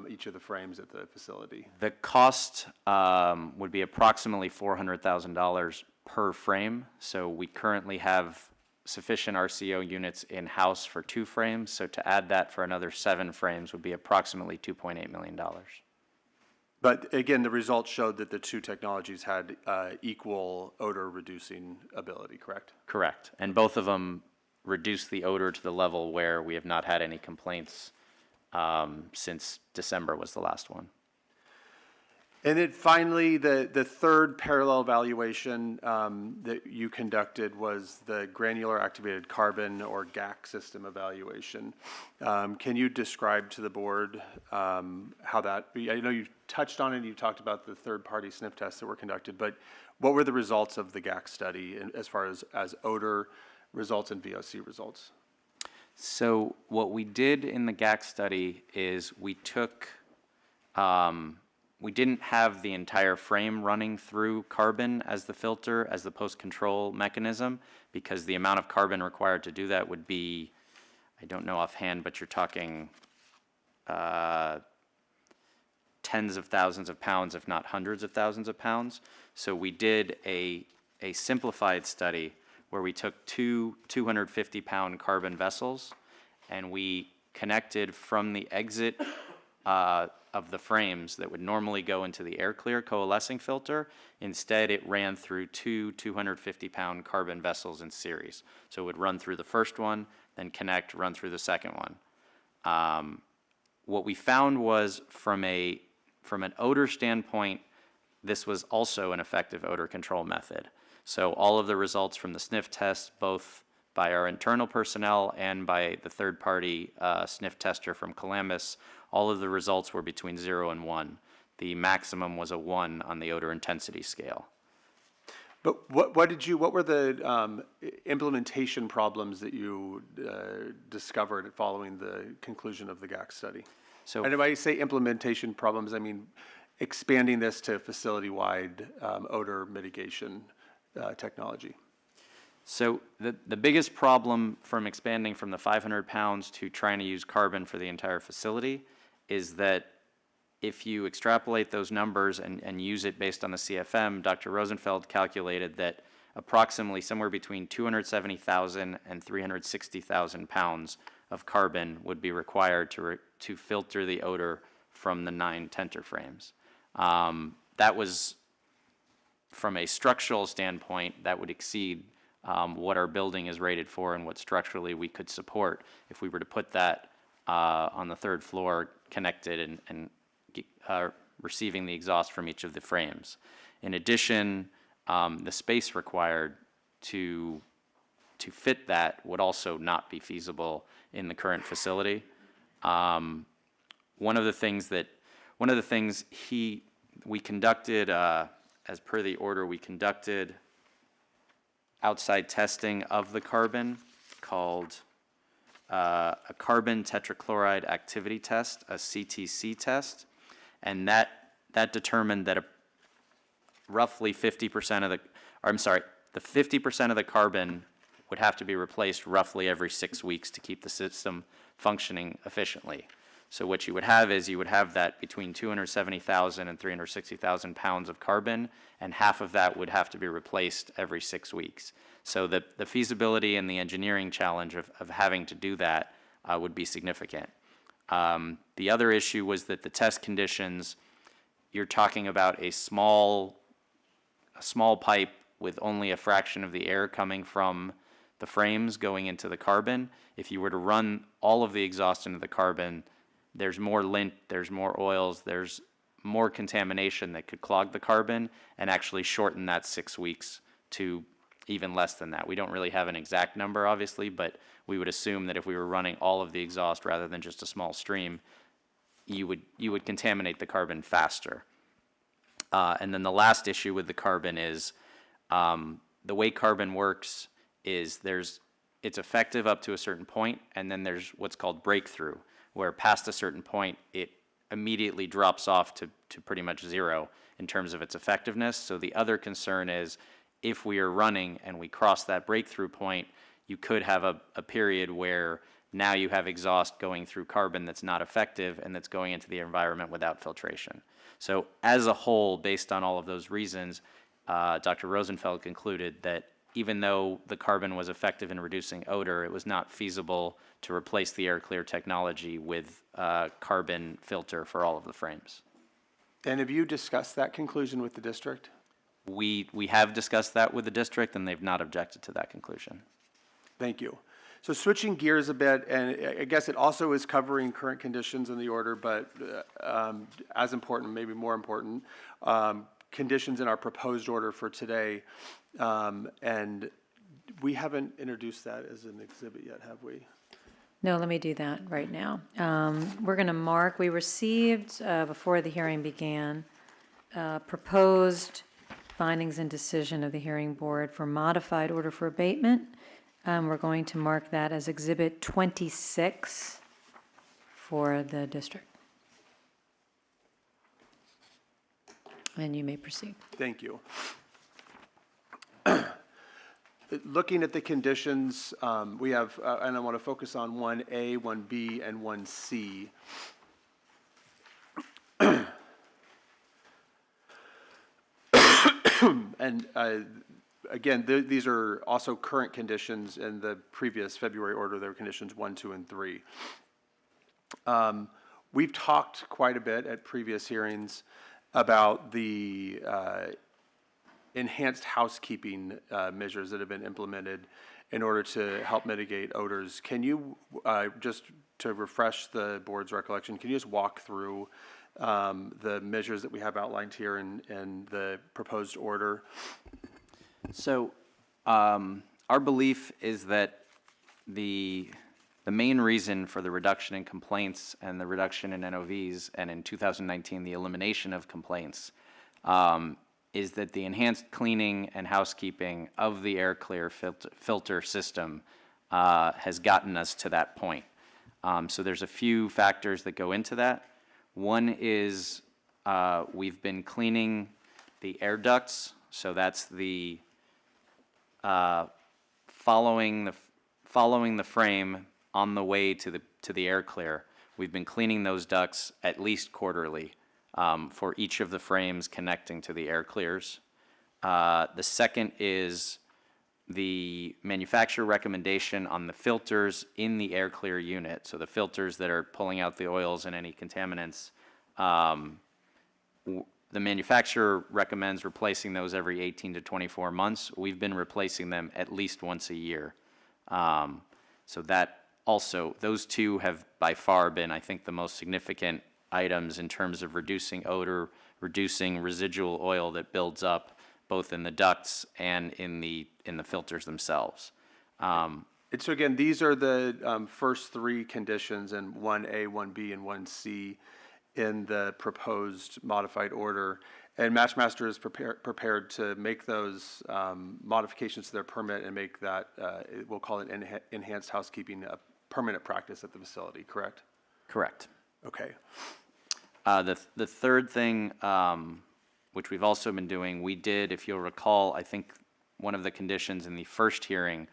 each of the frames at the facility? The cost would be approximately $400,000 per frame. So we currently have sufficient RCO units in-house for 2 frames. So to add that for another 7 frames would be approximately $2.8 million. But again, the results showed that the 2 technologies had equal odor reducing ability, correct? Correct. And both of them reduce the odor to the level where we have not had any complaints since December was the last one. And then finally, the third parallel evaluation that you conducted was the granular activated carbon, or GAC system evaluation. Can you describe to the board how that, I know you touched on it, you talked about the third-party sniff tests that were conducted, but what were the results of the GAC study as far as odor results and VOC results? So what we did in the Gac study is we took, we didn't have the entire frame running through carbon as the filter, as the post-control mechanism, because the amount of carbon required to do that would be, I don't know offhand, but you're talking tens of thousands of pounds, if not hundreds of thousands of pounds. So we did a simplified study where we took 2 250-pound carbon vessels, and we connected from the exit of the frames that would normally go into the air clear coalescing filter. Instead, it ran through two 250-pound carbon vessels in series. So it would run through the first one, then connect, run through the second one. What we found was from an odor standpoint, this was also an effective odor control method. So all of the results from the sniff test, both by our internal personnel and by the third-party sniff tester from Columbus, all of the results were between 0 and 1. The maximum was a 1 on the odor intensity scale. But what were the implementation problems that you discovered following the conclusion of the Gac study? So, And when I say implementation problems, I mean expanding this to facility-wide odor mitigation technology. So the biggest problem from expanding from the 500 pounds to trying to use carbon for the entire facility is that if you extrapolate those numbers and use it based on the CFM, Dr. Rosenfeld calculated that approximately somewhere between 270,000 and 360,000 pounds of carbon would be required to filter the odor from the 9 tenter frames. That was, from a structural standpoint, that would exceed what our building is rated for and what structurally we could support if we were to put that on the 3rd floor connected and receiving the exhaust from each of the frames. In addition, the space required to fit that would also not be feasible in the current facility. One of the things we conducted, as per the order, we conducted outside testing of the carbon called a carbon tetrachloride activity test, a CTC test, and that determined that roughly 50% of the 50% of the carbon would have to be replaced roughly every 6 weeks to keep the system functioning efficiently. So what you would have is you would have that between 270,000 and 360,000 pounds of carbon, and half of that would have to be replaced every 6 weeks. So the feasibility and the engineering challenge of having to do that would be significant. The other issue was that the test conditions, you're talking about a small pipe with only a fraction of the air coming from the frames going into the carbon. If you were to run all of the exhaust into the carbon, there's more lint, there's more oils, there's more contamination that could clog the carbon and actually shorten that 6 weeks to even less than that. We don't really have an exact number, obviously, but we would assume that if we were running all of the exhaust rather than just a small stream, you would contaminate the carbon faster. And then the last issue with the carbon is the way carbon works is it's effective up to a certain point, and then there's what's called breakthrough, where past a certain point, it immediately drops off to pretty much 0 in terms of its effectiveness. So the other concern is if we are running and we cross that breakthrough point, you could have a period where now you have exhaust going through carbon that's not effective and that's going into the environment without filtration. So as a whole, based on all of those reasons, Dr. Rosenfeld concluded that even though the carbon was effective in reducing odor, it was not feasible to replace the air clear technology with carbon filter for all of the frames. And have you discussed that conclusion with the district? We have discussed that with the district, and they've not objected to that conclusion. Thank you. So switching gears a bit, and I guess it also is covering current conditions in the order, but as important, maybe more important, conditions in our proposed order for today. And we haven't introduced that as an exhibit yet, have we? No, let me do that right now. We're going to mark, we received, before the hearing began, proposed findings and decision of the hearing board for modified order for abatement. We're going to mark that as Exhibit 26 for the district. And you may proceed. Thank you. Looking at the conditions, we have, and I want to focus on 1A, 1B, and 1C. And again, these are also current conditions. In the previous February order, there were conditions 1, 2, and 3. we've talked quite a bit at previous hearings about the enhanced housekeeping measures that have been implemented in order to help mitigate odors. Can you, just to refresh the board's recollection, can you just walk through the measures that we have outlined here and the proposed order? So our belief is that the main reason for the reduction in complaints and the reduction in NOVs, and in 2019 the elimination of complaints, is that the enhanced cleaning and housekeeping of the air clear filter system has gotten us to that point. So there's a few factors that go into that. One is we've been cleaning the air ducts, so that's the following the frame on the way to the air clear. We've been cleaning those ducts at least quarterly for each of the frames connecting to the air clears. The second is the manufacturer recommendation on the filters in the air clear unit. So the filters that are pulling out the oils and any contaminants, the manufacturer recommends replacing those every 18 to 24 months. We've been replacing them at least once a year. So that also, those two have by far been, I think, the most significant items in terms of reducing odor, reducing residual oil that builds up both in the ducts and in the filters themselves. And so again, these are the first three conditions in 1A, 1B, and 1C in the proposed modified order. And Matchmaster is prepared to make those modifications to their permit and make that, we'll call it enhanced housekeeping, a permanent practice at the facility, correct? Correct. Okay. The third thing, which we've also been doing, we did, if you'll recall, I think one of the conditions in the first hearing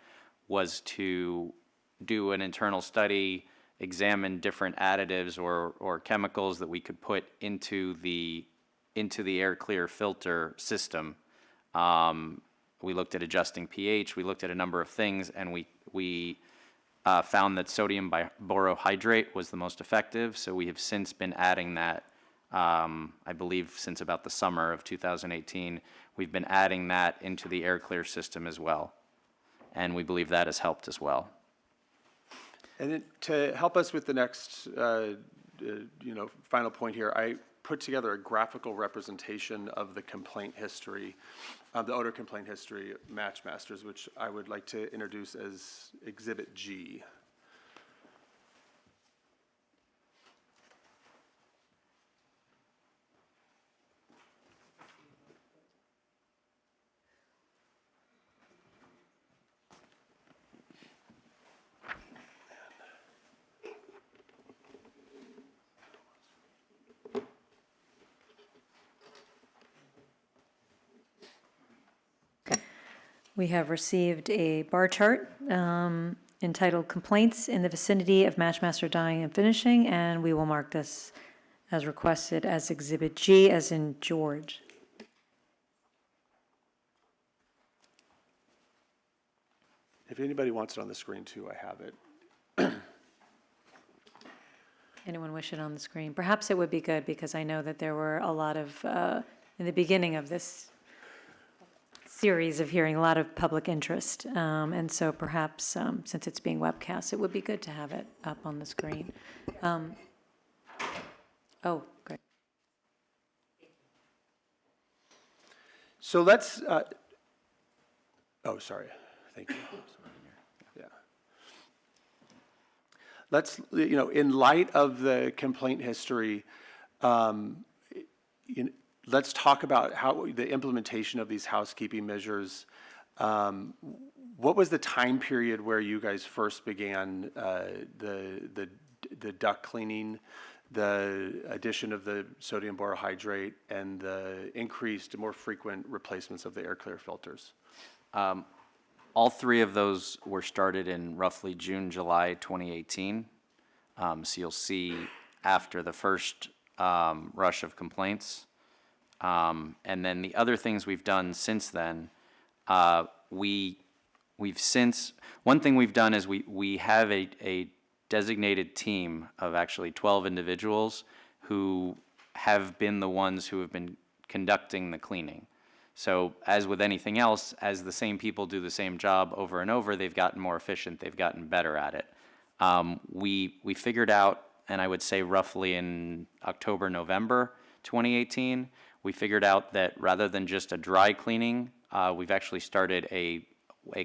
was to do an internal study, examine different additives or chemicals that we could put into the air clear filter system. We looked at adjusting pH, we looked at a number of things, and we found that sodium borohydrate was the most effective, so we have since been adding that, I believe since about the summer of 2018, we've been adding that into the air clear system as well, and we believe that has helped as well. And then to help us with the next, final point here, I put together a graphical representation of the complaint history, the odor complaint history of Matchmasters, which I would like to introduce as Exhibit G. We have received a bar chart entitled Complaints in the Vicinity of Matchmaster Dyeing and Finishing, and we will mark this as requested as Exhibit G, as in George. If anybody wants it on the screen too, I have it. Anyone wish it on the screen? Perhaps it would be good, because I know that there were a lot of, in the beginning of this series of hearing, a lot of public interest. And so perhaps, since it's being webcast, it would be good to have it up on the screen. Oh, great. So let's, oh, sorry, thank you. Yeah. Let's, in light of the complaint history, let's talk about how the implementation of these housekeeping measures. What was the time period where you guys first began the duct cleaning, the addition of the sodium borohydrate, and the increased, more frequent replacements of the air clear filters? All three of those were started in roughly June, July 2018. So you'll see after the first rush of complaints. And then the other things we've done since then, we've since, one thing we've done is we have a designated team of actually 12 individuals who have been the ones who have been conducting the cleaning. So as with anything else, as the same people do the same job over and over, they've gotten more efficient, they've gotten better at it. We figured out, and I would say roughly in October, November 2018, we figured out that rather than just a dry cleaning, we've actually started a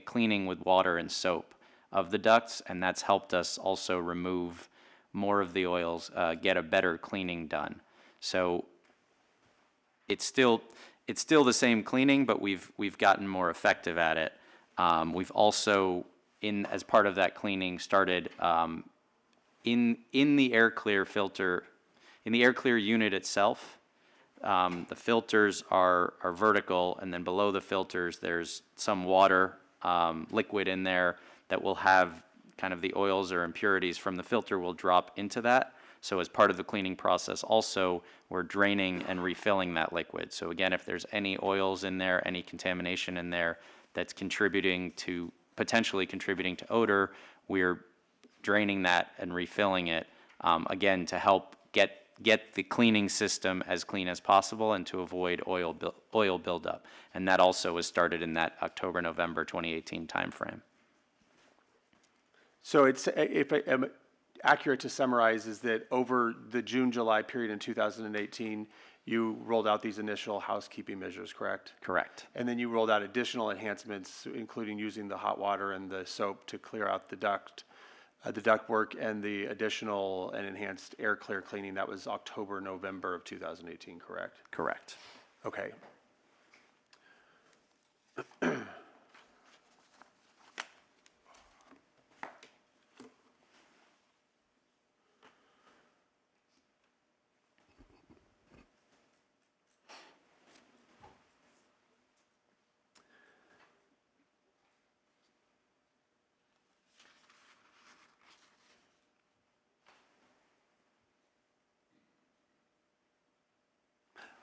cleaning with water and soap of the ducts, and that's helped us also remove more of the oils, get a better cleaning done. So it's still the same cleaning, but we've gotten more effective at it. We've also, as part of that cleaning, started in the air clear filter, in the air clear unit itself. The filters are vertical, and then below the filters, there's some water liquid in there that will have kind of the oils or impurities from the filter will drop into that. So as part of the cleaning process also, we're draining and refilling that liquid. So again, if there's any oils in there, any contamination in there that's potentially contributing to odor, we're draining that and refilling it, again, to help get the cleaning system as clean as possible and to avoid oil buildup. And that also was started in that October, November 2018 timeframe. So it's, if I am accurate to summarize, is that over the June-July period in 2018, you rolled out these initial housekeeping measures, correct? Correct. And then you rolled out additional enhancements, including using the hot water and the soap to clear out the ductwork, and the additional and enhanced air clear cleaning. That was October, November of 2018, correct? Correct. Okay.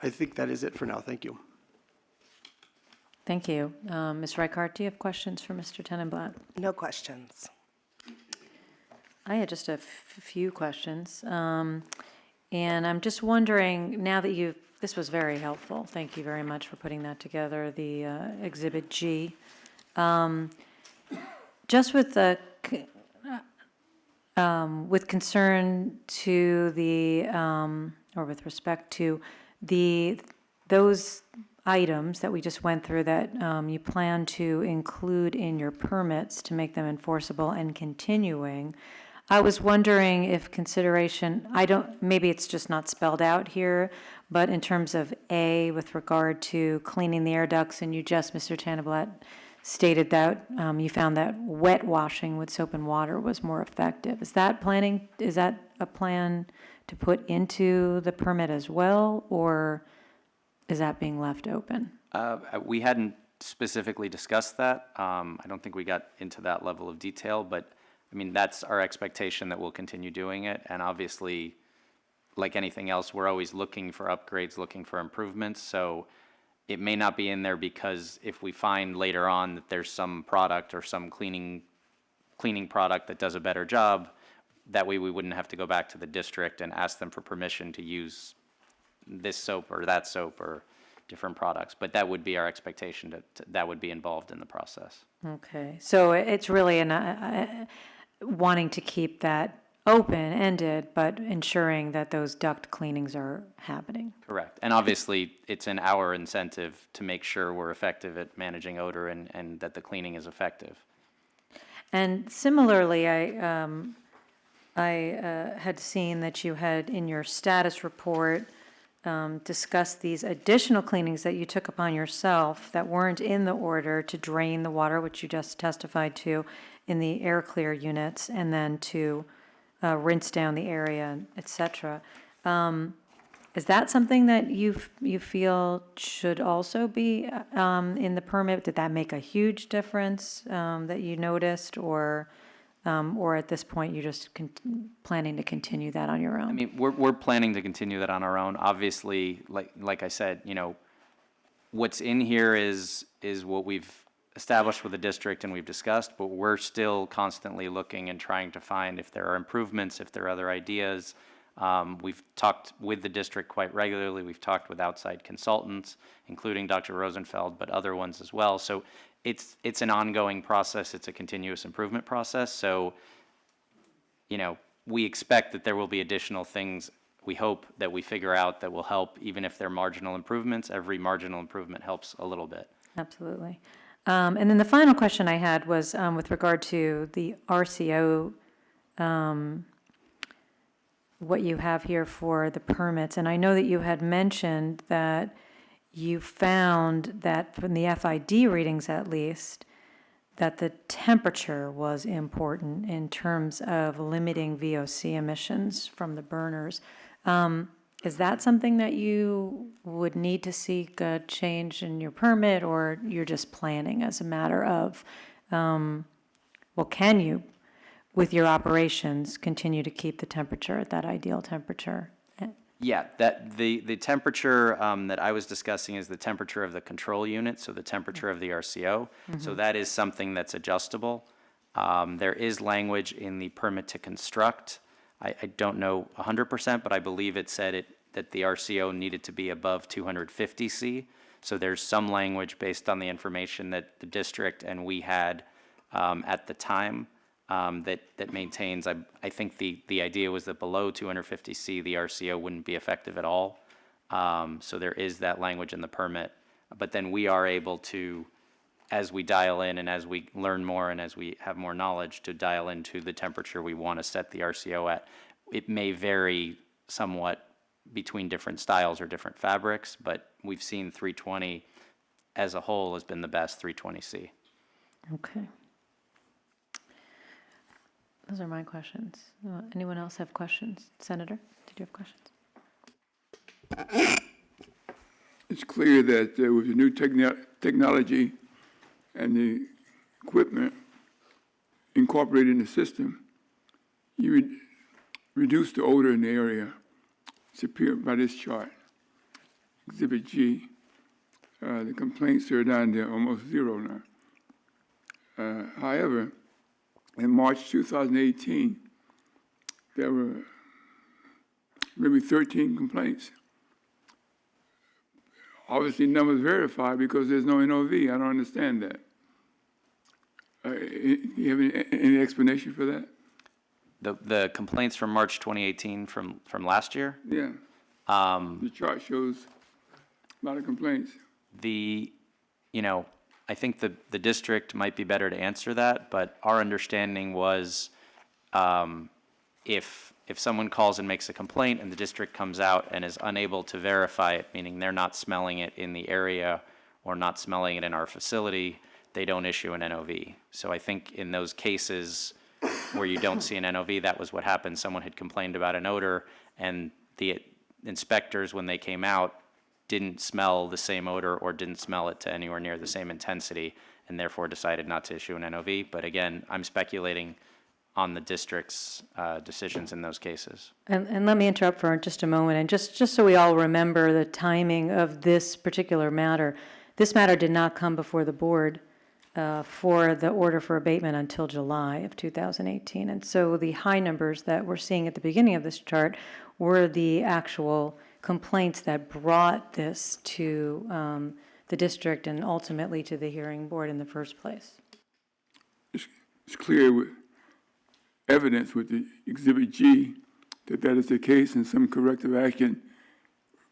I think that is it for now. Thank you. Thank you. Ms. Reichart, do you have questions for Mr. Tenenblatt? No questions. I had just a few questions. And I'm just wondering, now that this was very helpful. Thank you very much for putting that together, the Exhibit G. Just with with concern to or with respect to those items that we just went through that you plan to include in your permits to make them enforceable and continuing, I was wondering if consideration, maybe it's just not spelled out here, but in terms of A, with regard to cleaning the air ducts, and you just, Mr. Tenenblatt, stated that you found that wet washing with soap and water was more effective. Is that a plan to put into the permit as well, or is that being left open? We hadn't specifically discussed that. I don't think we got into that level of detail, but I mean, that's our expectation that we'll continue doing it. And obviously, like anything else, we're always looking for upgrades, looking for improvements. So it may not be in there because if we find later on that there's some product or some cleaning product that does a better job, that way we wouldn't have to go back to the district and ask them for permission to use this soap or that soap or different products. But that would be our expectation, that would be involved in the process. Okay, so it's really wanting to keep that open-ended, but ensuring that those duct cleanings are happening. Correct. And obviously, it's in our incentive to make sure we're effective at managing odor and that the cleaning is effective. And similarly, I had seen that you had in your status report discussed these additional cleanings that you took upon yourself that weren't in the order to drain the water, which you just testified to, in the air clear units, and then to rinse down the area, et cetera. Is that something that you feel should also be in the permit? Did that make a huge difference that you noticed, or at this point you're just planning to continue that on your own? I mean, we're planning to continue that on our own. Obviously, like I said, what's in here is what we've established with the district and we've discussed, but we're still constantly looking and trying to find if there are improvements, if there are other ideas. We've talked with the district quite regularly. We've talked with outside consultants, including Dr. Rosenfeld, but other ones as well. So it's an ongoing process. It's a continuous improvement process. So, you know, we expect that there will be additional things we hope that we figure out that will help, even if they're marginal improvements. Every marginal improvement helps a little bit. Absolutely. And then the final question I had was with regard to the RCO, what you have here for the permits. And I know that you had mentioned that you found that from the FID readings at least, that the temperature was important in terms of limiting VOC emissions from the burners. Is that something that you would need to seek a change in your permit, or you're just planning as a matter of, well, can you, with your operations, continue to keep the temperature at that ideal temperature? Yeah, that the temperature that I was discussing is the temperature of the control unit, so the temperature of the RCO. So that is something that's adjustable. There is language in the permit to construct. I don't know 100%, but I believe it said that the RCO needed to be above 250 C. So there's some language based on the information that the district and we had at the time that maintains. I think the idea was that below 250 C, the RCO wouldn't be effective at all. So there is that language in the permit. But then we are able to, as we dial in and as we learn more and as we have more knowledge, to dial into the temperature we want to set the RCO at. It may vary somewhat between different styles or different fabrics, but we've seen 320 as a whole has been the best, 320C. Okay. Those are my questions. Anyone else have questions? Senator, did you have questions? It's clear that with the new technology and the equipment incorporated in the system, you would reduce the odor in the area. It's appeared by this chart, Exhibit G. The complaints are down there almost zero now. However, in March 2018, there were maybe 13 complaints. Obviously, numbers verified because there's no NOV. I don't understand that. You have any explanation for that? The complaints from March 2018 from last year? Yeah. The chart shows a lot of complaints. I think the district might be better to answer that, but our understanding was if someone calls and makes a complaint and the district comes out and is unable to verify it, meaning they're not smelling it in the area or not smelling it in our facility, they don't issue an NOV. So I think in those cases where you don't see an NOV, that was what happened. Someone had complained about an odor, and the inspectors, when they came out, didn't smell the same odor or didn't smell it to anywhere near the same intensity, and therefore decided not to issue an NOV. But again, I'm speculating on the district's decisions in those cases. And let me interrupt for just a moment, and just so we all remember the timing of this particular matter. This matter did not come before the board for the order for abatement until July of 2018. And so the high numbers that we're seeing at the beginning of this chart were the actual complaints that brought this to the district and ultimately to the hearing board in the first place. It's clear with evidence with the Exhibit G that is the case, and some corrective action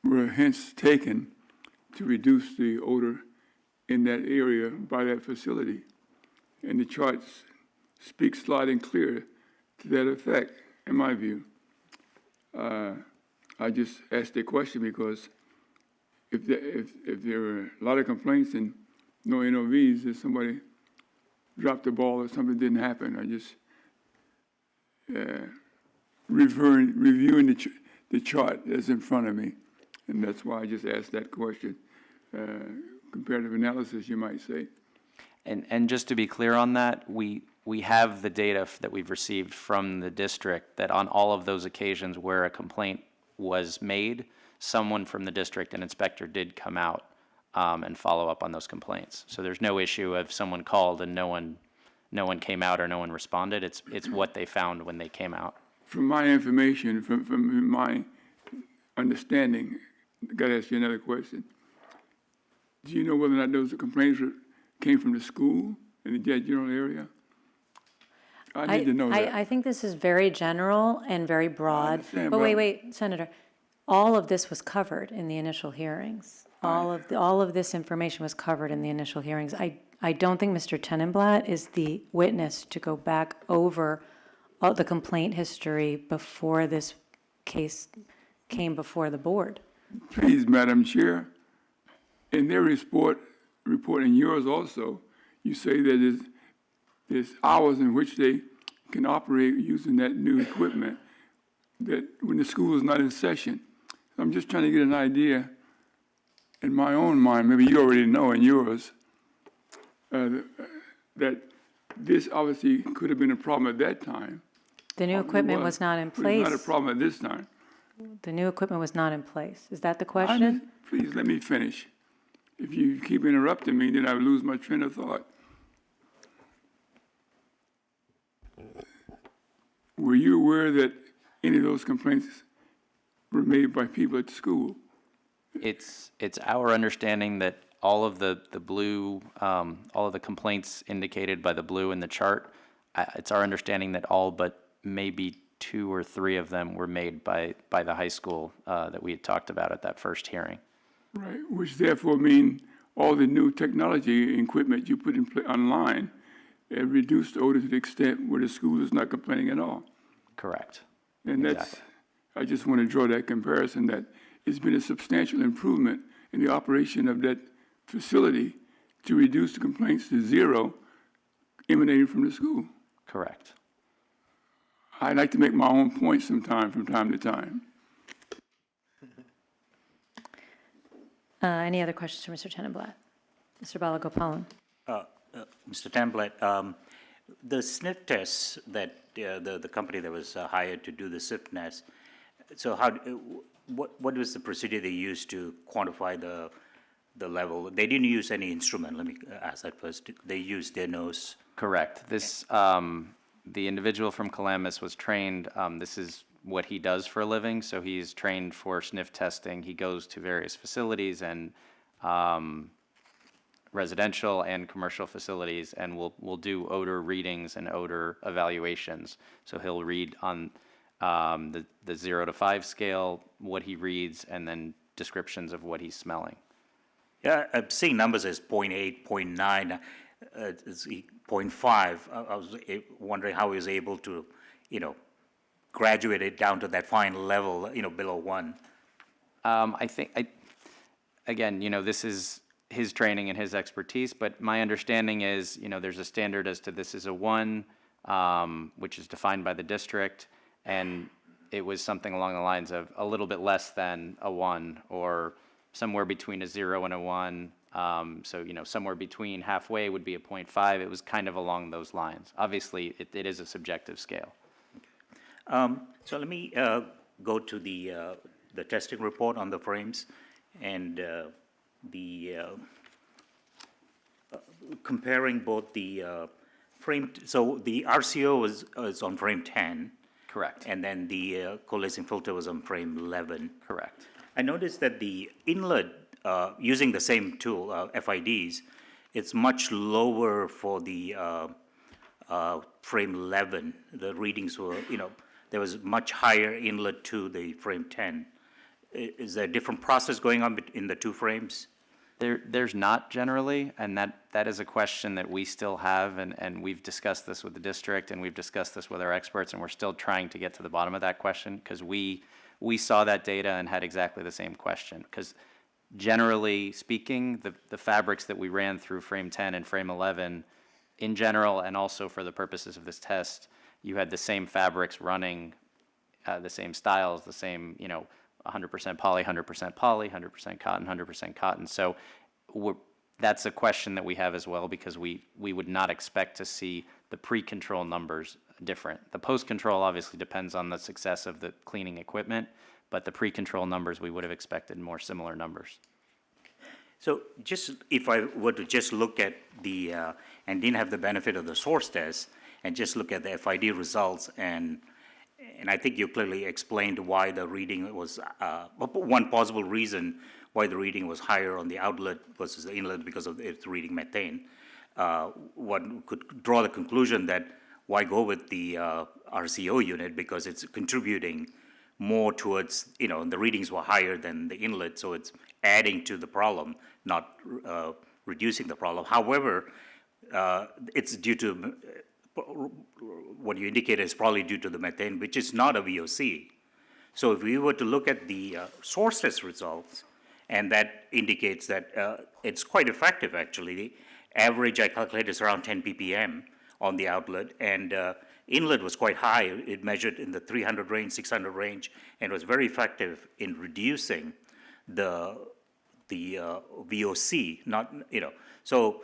were hence taken to reduce the odor in that area by that facility. And the charts speak loud and clear to that effect, in my view. I just asked the question because if there were a lot of complaints and no NOVs, if somebody dropped the ball or something didn't happen, I just reviewing the chart that's in front of me, and that's why I just asked that question. Comparative analysis, you might say. And just to be clear on that, we have the data that we've received from the district that on all of those occasions where a complaint was made, someone from the district, an inspector, did come out and follow up on those complaints. So there's no issue of someone called and no one came out or no one responded. It's what they found when they came out. From my information, from my understanding, I got to ask you another question. Do you know whether or not those complaints came from the school in the general area? I need to know that. I think this is very general and very broad. understand, But but- wait, Senator, all of this was covered in the initial hearings. All of this information was covered in the initial hearings. I don't think Mr. Tenenblatt is the witness to go back over all the complaint history before this case came before the board. Please, Madam Chair, in their report and yours also, you say that there's hours in which they can operate using that new equipment that when the school is not in session. I'm just trying to get an idea in my own mind, maybe you already know in yours, that this obviously could have been a problem at that time. The new equipment was not in But it's place. not a problem at this time. The new equipment was not in place. Is that the question? Please, let me finish. If you keep interrupting me, then I lose my train of thought. Were you aware that any of those complaints were made by people at the school? It's our understanding that all of the blue, all of the complaints indicated by the blue in the chart, it's our understanding that all but maybe 2 or 3 of them were made by the high school that we had talked about at that first hearing. Right, which therefore mean all the new technology equipment you put online reduced odor to the extent where the school is not complaining at all. Correct. And that's, I just want to draw that comparison that it's been a substantial improvement in the operation of that facility to reduce the complaints to 0 emanating from the school. Correct. I like to make my own point from time to time. Any other questions for Mr. Tenenblatt? Mr. Balagopalan? Mr. Tamblet, the sniff tests that the company that was hired to do the sniff tests, so what was the procedure they used to quantify the level? They didn't use any instrument. Let me ask that first. They used their nose. Correct. This, the individual from Calamus was trained, this is what he does for a living, so he's trained for sniff testing. He goes to various facilities and residential and commercial facilities, and will do odor readings and odor evaluations. So he'll read on the 0 to 5 scale, what he reads, and then descriptions of what he's smelling. Yeah, I'm seeing numbers as 0.8, 0.9, 0.5. I was wondering how he was able to, graduate it down to that fine level, below 1. I think, again, this is his training and his expertise, but my understanding is, there's a standard as to this is a 1, which is defined by the district, and it was something along the lines of a little bit less than a 1, or somewhere between a 0 and a 1. So, somewhere between halfway would be a 0.5. It was kind of along those lines. Obviously, it is a subjective scale. So let me go to the testing report on the frames and comparing both the frame. So the RCO was on frame 10. Correct. And then the coalescing filter was on frame 11. Correct. I noticed that the inlet, using the same tool, FIDs, it's much lower for the frame 11. The readings were, there was much higher inlet to the frame 10. Is there a different process going on in the 2 frames? There's not generally, and that is a question that we still have, and we've discussed this with the district, and we've discussed this with our experts, and we're still trying to get to the bottom of that question, because we saw that data and had exactly the same question. Because generally speaking, the fabrics that we ran through frame 10 and frame 11, in general, and also for the purposes of this test, you had the same fabrics running, the same styles, the same, 100% poly, 100% poly, 100% cotton, 100% cotton. So that's a question that we have as well, because we would not expect to see the pre-control numbers different. The post-control obviously depends on the success of the cleaning equipment, but the pre-control numbers, we would have expected more similar numbers. So just, if I were to just look at the, and didn't have the benefit of the source test, and just look at the FID results, and I think you clearly explained why the reading was, one possible reason why the reading was higher on the outlet versus the inlet because of its reading methane. One could draw the conclusion that why go with the RCO unit, because it's contributing more towards, the readings were higher than the inlet, so it's adding to the problem, not reducing the problem. However, it's due to, what you indicated is probably due to the methane, which is not a VOC. So if we were to look at the source test results, and that indicates that it's quite effective, actually. The average I calculated is around 10 ppm on the outlet, and inlet was quite high. It measured in the 300 range, 600 range, and was very effective in reducing the VOC. Not, so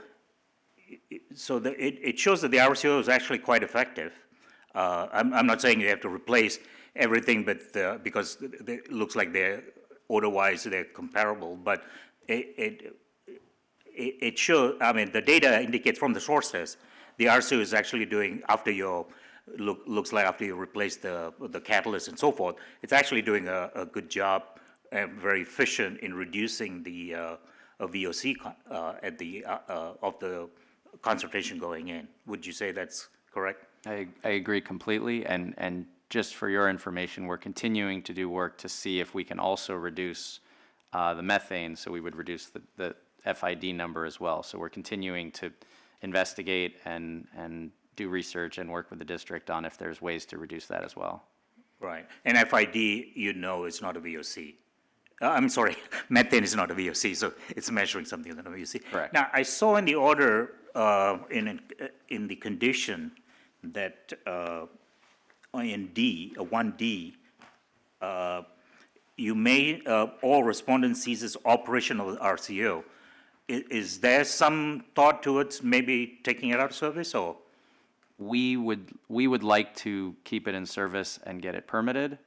it shows that the RCO is actually quite effective. I'm not saying you have to replace everything, but because it looks like odor-wise they're comparable, but it shows. I mean, the data indicates from the source test, the RCO is actually doing, after you looks like after you replace the catalyst and so forth, it's actually doing a good job and very efficient in reducing the VOC at the of the concentration going in. Would you say that's correct? I agree completely, and just for your information, we're continuing to do work to see if we can also reduce the methane, so we would reduce the FID number as well. So we're continuing to investigate and do research and work with the district on if there's ways to reduce that as well. Right, and FID, is not a VOC. I'm sorry, methane is not a VOC, so it's measuring something than a VOC. Correct. Now, I saw in the order, in the condition that in D, 1D, you may, all respondents ceases operation of the RCO. Is there some thought towards maybe taking it out of service, or? We would like to keep it in service and get it permitted,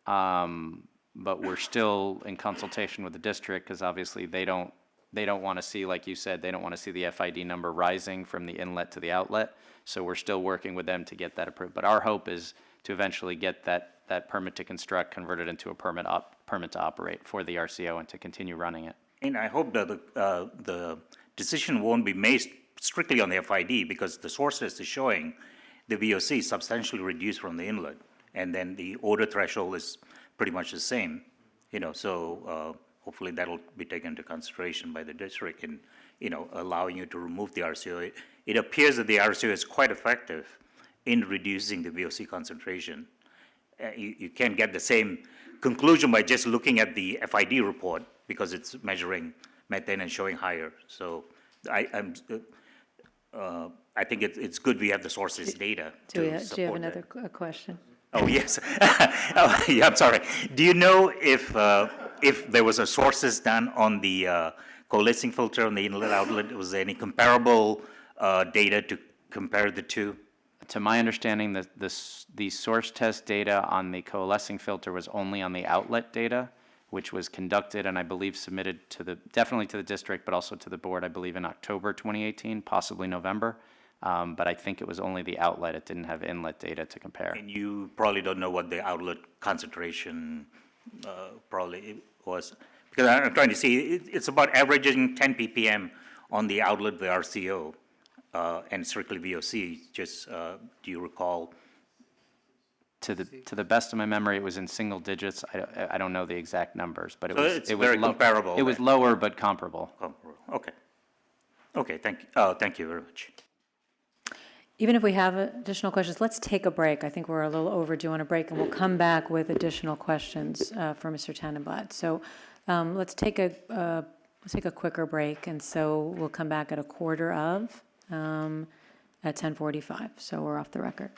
but we're still in consultation with the district, because obviously they don't want to see, like you said, they don't want to see the FID number rising from the inlet to the outlet. So we're still working with them to get that approved. But our hope is to eventually get that permit to construct converted into a permit to operate for the RCO and to continue running it. And I hope that the decision won't be made strictly on the FID, because the source test is showing the VOC substantially reduced from the inlet, and then the odor threshold is pretty much the same. So hopefully that'll be taken into consideration by the district in, allowing you to remove the RCO. It appears that the RCO is quite effective in reducing the VOC concentration. You can't get the same conclusion by just looking at the FID report, because it's measuring methane and showing higher. So I think it's good we have the sources data Do you to have support another that. question? Oh, yes. Oh, yeah, I'm sorry. Do you know if there was a sources done on the coalescing filter on the inlet outlet? Was there any comparable data to compare the two? To my understanding, the source test data on the coalescing filter was only on the outlet data, which was conducted and I believe submitted definitely to the district, but also to the board, I believe in October 2018, possibly November. But I think it was only the outlet. It didn't have inlet data to compare. And you probably don't know what the outlet concentration probably was. Because I'm trying to see, it's about averaging 10 ppm on the outlet with RCO and strictly VOC. Just, do you recall? To the best of my memory, it was in single digits. I don't know the exact numbers, but it So was it's it was very comparable It was then. lower but comparable. Okay. Okay, thank you very much. Even if we have additional questions, let's take a break. I think we're a little overdue on a break, and we'll come back with additional questions for Mr. Tannenblatt. So let's take a quicker break, and so we'll come back at 1:15 at 10:45. So we're off the record.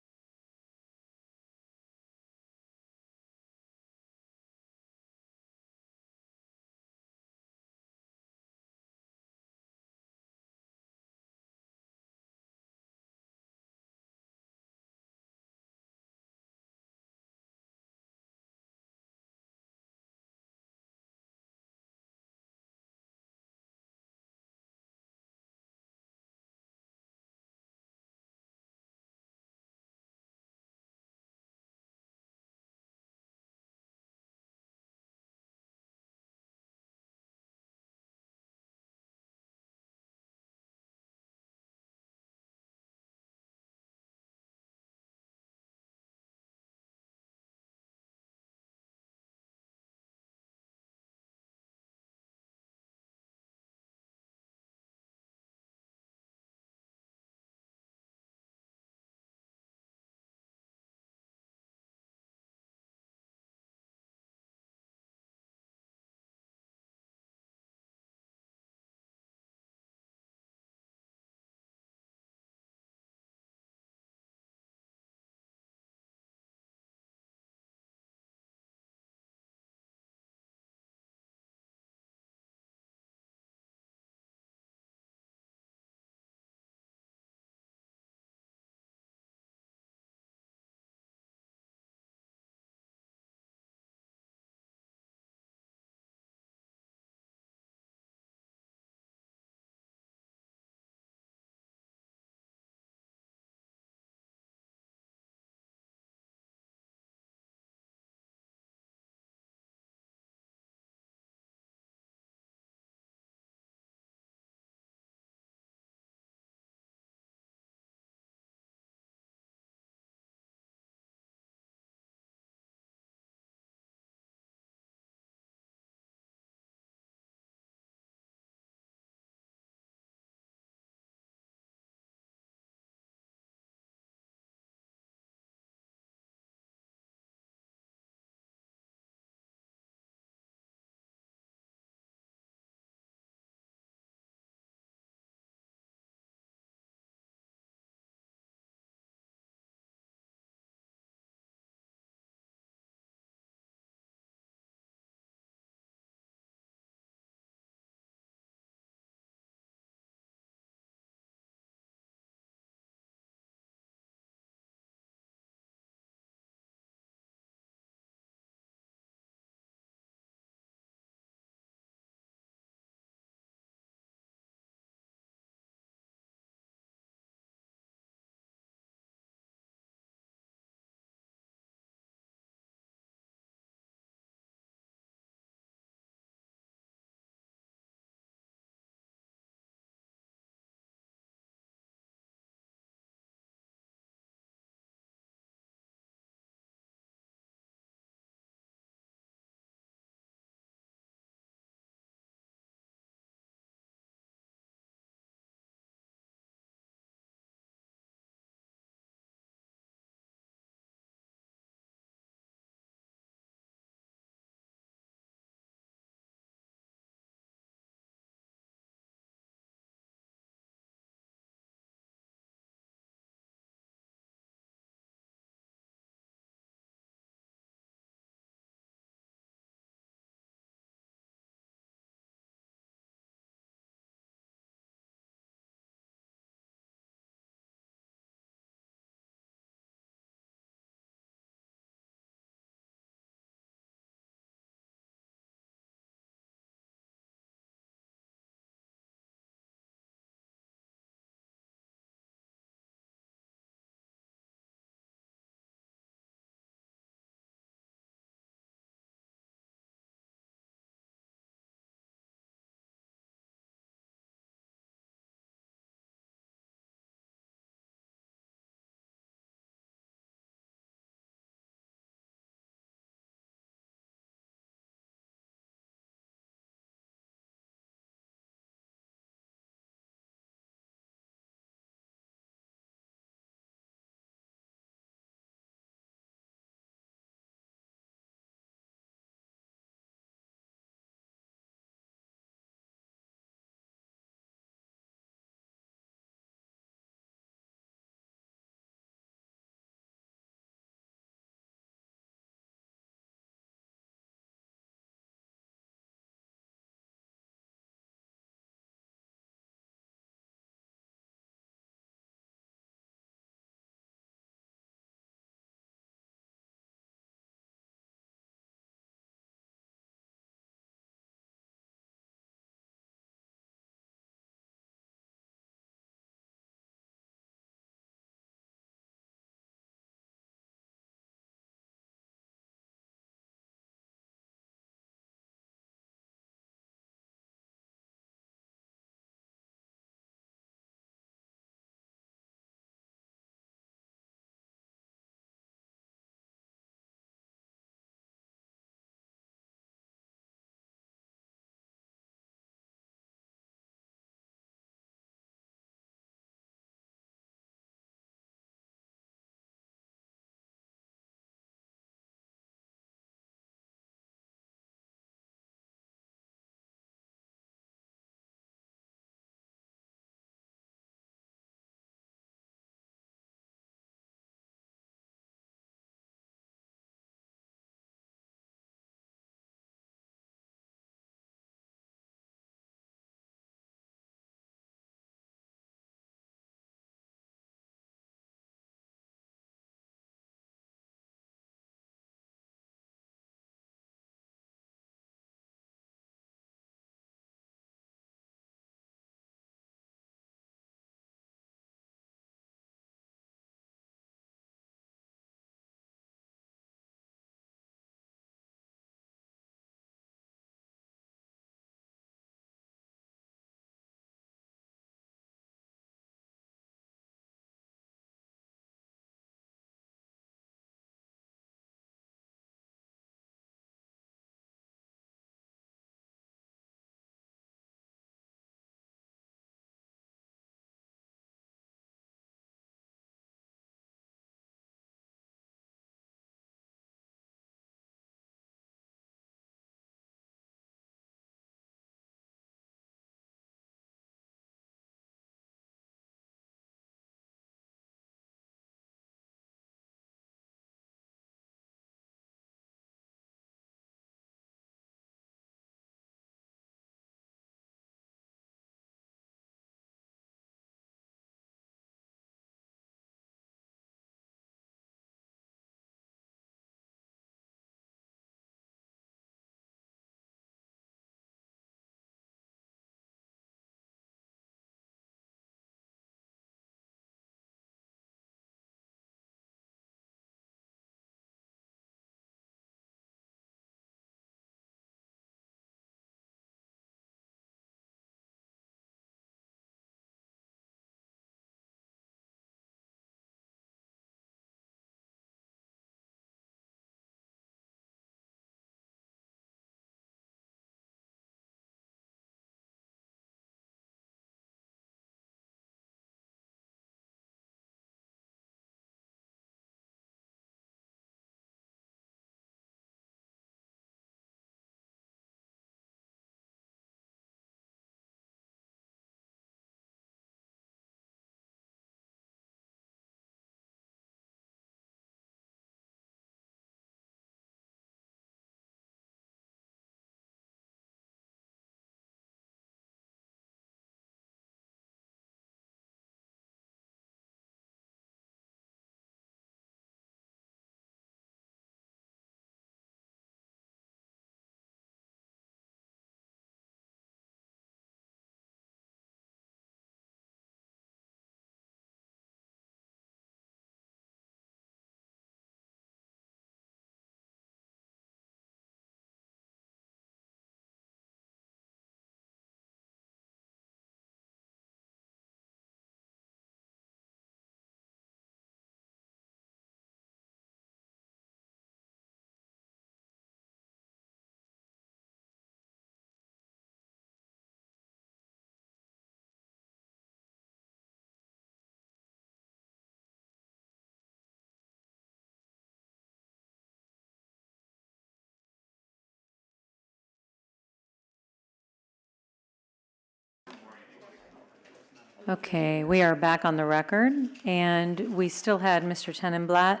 Okay, we are back on the record, and we still had Mr. Tenenblatt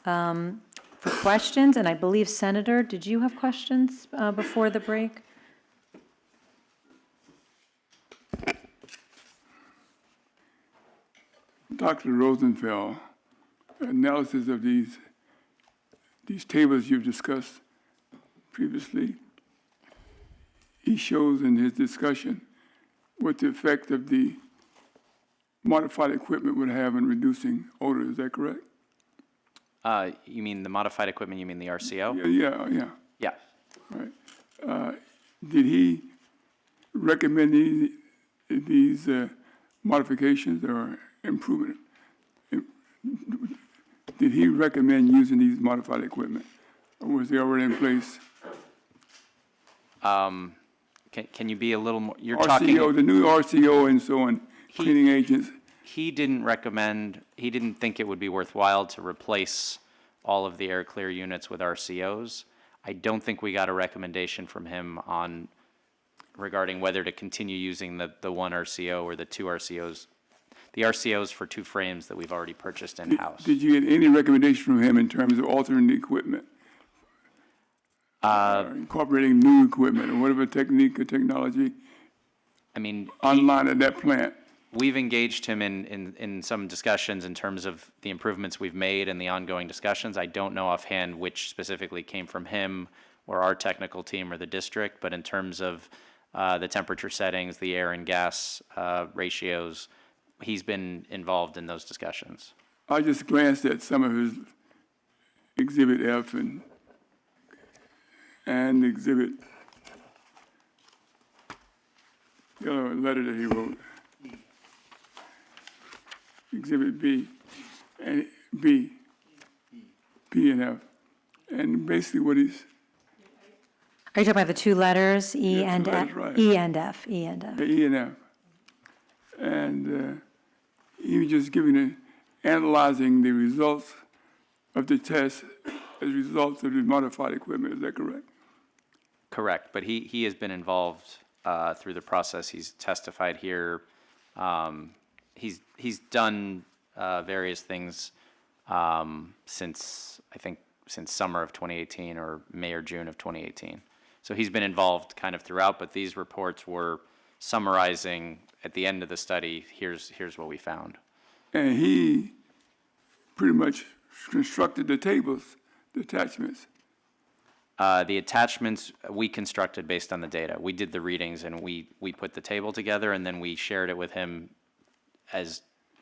for questions, and I believe, Senator, did you have questions before the break? Dr. Rosenfeld, analysis of these tables you've discussed previously, he shows in his discussion what the effect of the modified equipment would have in reducing odor. Is that correct? You mean the modified equipment, you mean the RCO? Yeah. Yeah. All right. Did he recommend these modifications or improvement? Did he recommend using these modified equipment, or was they already in place? Can you be a little more, you're RCO, talking, the new RCO and so on, cleaning agents. he didn't think it would be worthwhile to replace all of the air clear units with RCOs. I don't think we got a recommendation from him regarding whether to continue using the one RCO or the two RCOs. The RCOs for 2 frames that we've already purchased in-house. Did you get any recommendation from him in terms of altering the equipment? Or incorporating new equipment or whatever technique or technology I mean, online at that plant? we've engaged him in some discussions in terms of the improvements we've made and the ongoing discussions. I don't know offhand which specifically came from him or our technical team or the district, but in terms of the temperature settings, the air and gas ratios, he's been involved in those discussions. I just glanced at some of his Exhibit F and Exhibit, the other letter that he wrote. Exhibit B and B, P and F. And basically what he's, Are you talking about the 2 letters, E Yeah, and 2 F? letters, right. E and F, E and F. E and F. And he was just analyzing the results of the test as a result of the modified equipment. Is that correct? Correct, but he has been involved through the process. He's testified here. He's done various things since summer of 2018 or May or June of 2018. So he's been involved kind of throughout, but these reports were summarizing at the end of the study, here's what we found. And he pretty much constructed the tables, the attachments. The attachments we constructed based on the data. We did the readings and we put the table together and then we shared it with him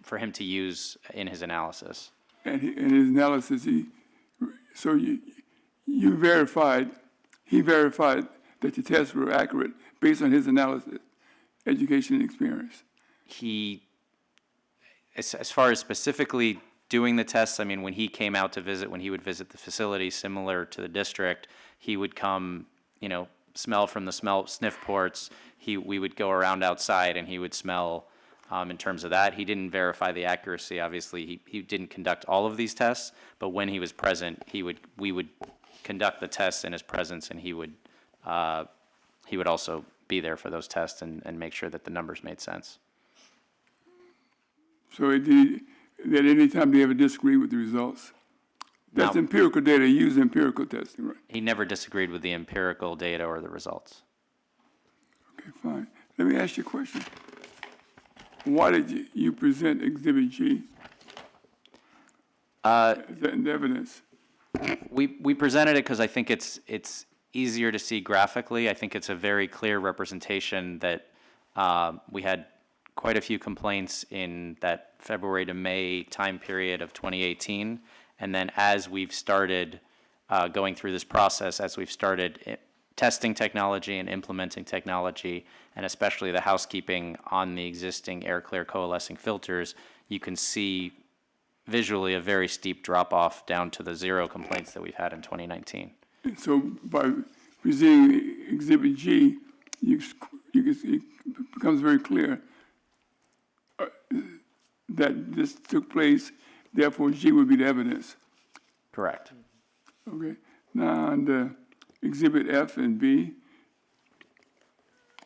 for him to use in his analysis. And in his analysis, he verified that the tests were accurate based on his analysis, education, and experience. As far as specifically doing the tests, I mean, when he came out to visit, when he would visit the facility similar to the district, he would come, smell from the sniff ports. We would go around outside and he would smell in terms of that. He didn't verify the accuracy. Obviously, he didn't conduct all of these tests, but when he was present, we would conduct the tests in his presence and he would also be there for those tests and make sure that the numbers made sense. So at any time they ever disagree with the results? That's No. empirical data. You use empirical testing, right? He never disagreed with the empirical data or the results. Okay, fine. Let me ask you a question. Why did you present Exhibit G as evidence? We presented it because I think it's easier to see graphically. I think it's a very clear representation that we had quite a few complaints in that February to May time period of 2018. And then as we've started going through this process, as we've started testing technology and implementing technology, and especially the housekeeping on the existing air clear coalescing filters, you can see visually a very steep drop-off down to the 0 complaints that we've had in 2019. And so by presenting Exhibit G, it becomes very clear that this took place, therefore G would be the evidence. Correct. Okay. Now, on the Exhibit F and B,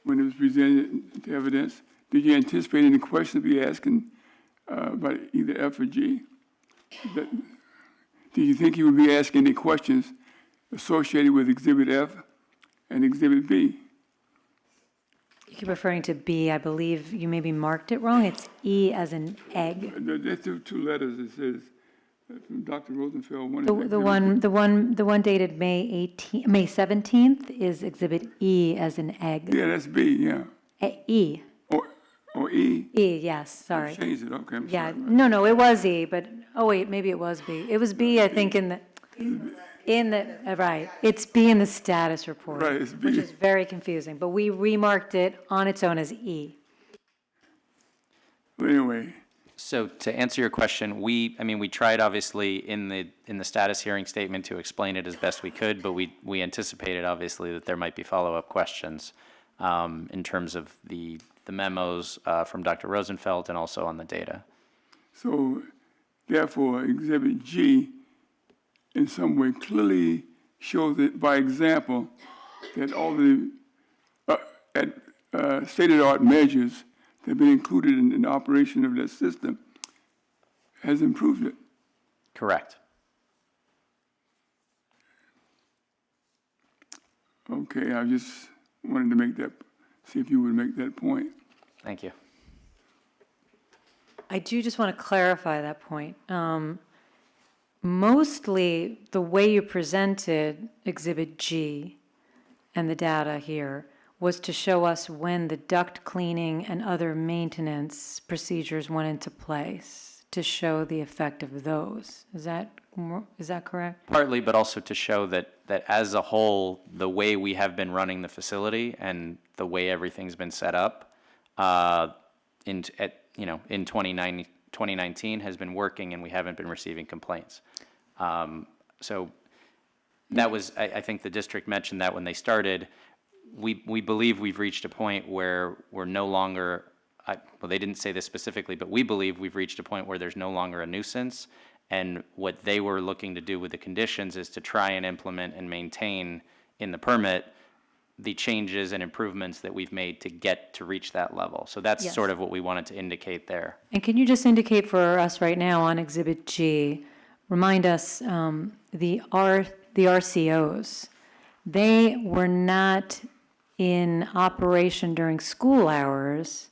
when it was presented to evidence, did you anticipate any questions to be asking by either F or G? Do you think you would be asking any questions associated with Exhibit F and Exhibit B? You keep referring to B, I believe you maybe marked it wrong. It's E as in egg. There's two letters. It says from Dr. Rosenfeld. One is The one dated May 17th is Exhibit E as in egg. Yeah, that's B. Yeah. E. Or E. E, yes, sorry. Changed it. Okay. I'm Yeah, sorry. no, it was E, but, oh wait, maybe it was B. It was B, I think, right. It's B in the status report. Right, it's B. Which is very confusing, but we remarked it on its own as E. But anyway, So to answer your question, we tried obviously in the status hearing statement to explain it as best we could, but we anticipated obviously that there might be follow-up questions in terms of the memos from Dr. Rosenfeld and also on the data. so therefore, Exhibit G in some way clearly shows it by example that all the state-of-the-art measures that have been included in the operation of that system has improved it. Correct. Okay, I just wanted to make that, see if you would make that point. Thank you. I do just want to clarify that point. Mostly, the way you presented Exhibit G and the data here was to show us when the duct cleaning and other maintenance procedures went into place, to show the effect of those. Is that correct? Partly, but also to show that as a whole, the way we have been running the facility and the way everything's been set up in 2019 has been working, and we haven't been receiving complaints. So that was, I think the district mentioned that when they started. We believe we've reached a point where we're no longer, well, they didn't say this specifically, but we believe we've reached a point where there's no longer a nuisance. And what they were looking to do with the conditions is to try and implement and maintain in the permit the changes and improvements that we've made to get to reach that level. So that's Yes. sort of what we wanted to indicate there. And can you just indicate for us right now on Exhibit G, remind us, the RCOs, they were not in operation during school hours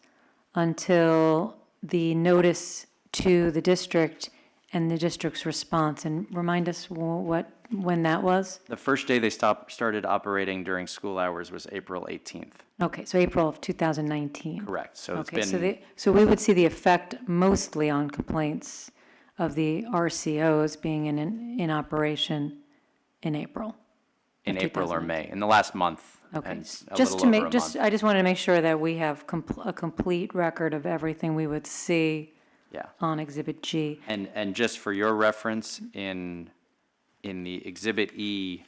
until the notice to the district and the district's response. And remind us when that was? The first day they started operating during school hours was April 18th. Okay, so April of 2019. Correct. So it's Okay, been, so we would see the effect mostly on complaints of the RCOs being in operation in April. in of April or 2019. May, in the last month. Okay, And a just little to over make, a just, month. I just wanted to make sure that we have a complete record of everything we would see Yeah. on Exhibit G. And just for your reference, in the Exhibit E,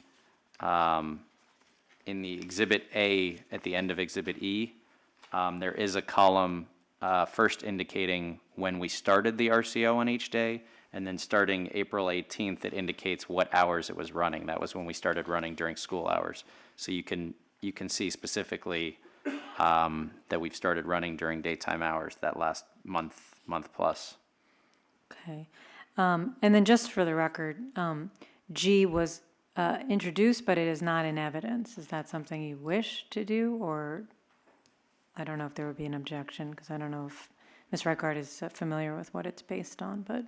in the Exhibit A, at the end of Exhibit E, there is a column first indicating when we started the RCO on each day, and then starting April 18th, it indicates what hours it was running. That was when we started running during school hours. So you can see specifically that we've started running during daytime hours that last month plus. Okay. And then just for the record, G was introduced, but it is not in evidence. Is that something you wish to do, or I don't know if there would be an objection, because I don't know if Ms. Reichard is familiar with what it's based on, but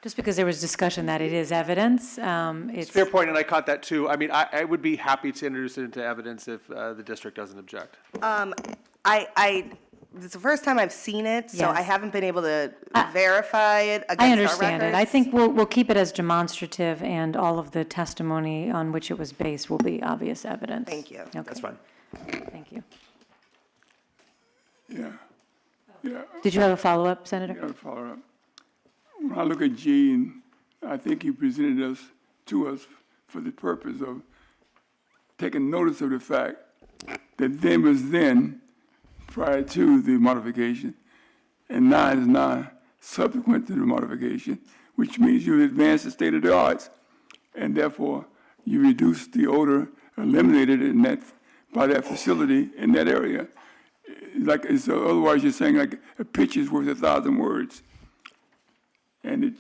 just because there was discussion that it is evidence, it's. Fair point, and I caught that too. I mean, I would be happy to introduce it into evidence if the district doesn't object. It's the first time I've seen it, so I Yes. haven't been able to verify it against I our understand it. I records. think we'll keep it as demonstrative, and all of the testimony on which it was based will be obvious evidence. Thank you. That's fine. Thank you. Yeah. Did you have a follow-up, Senator? Got to follow up. When I look at G, and I think you presented us to us for the purpose of taking notice of the fact that then was then prior to the modification, and now is now subsequent to the modification, which means you advance the state of the arts, and therefore you reduce the odor, eliminated it in that by that facility in that area. Like, it's, otherwise you're saying like a picture is worth 1,000 words. And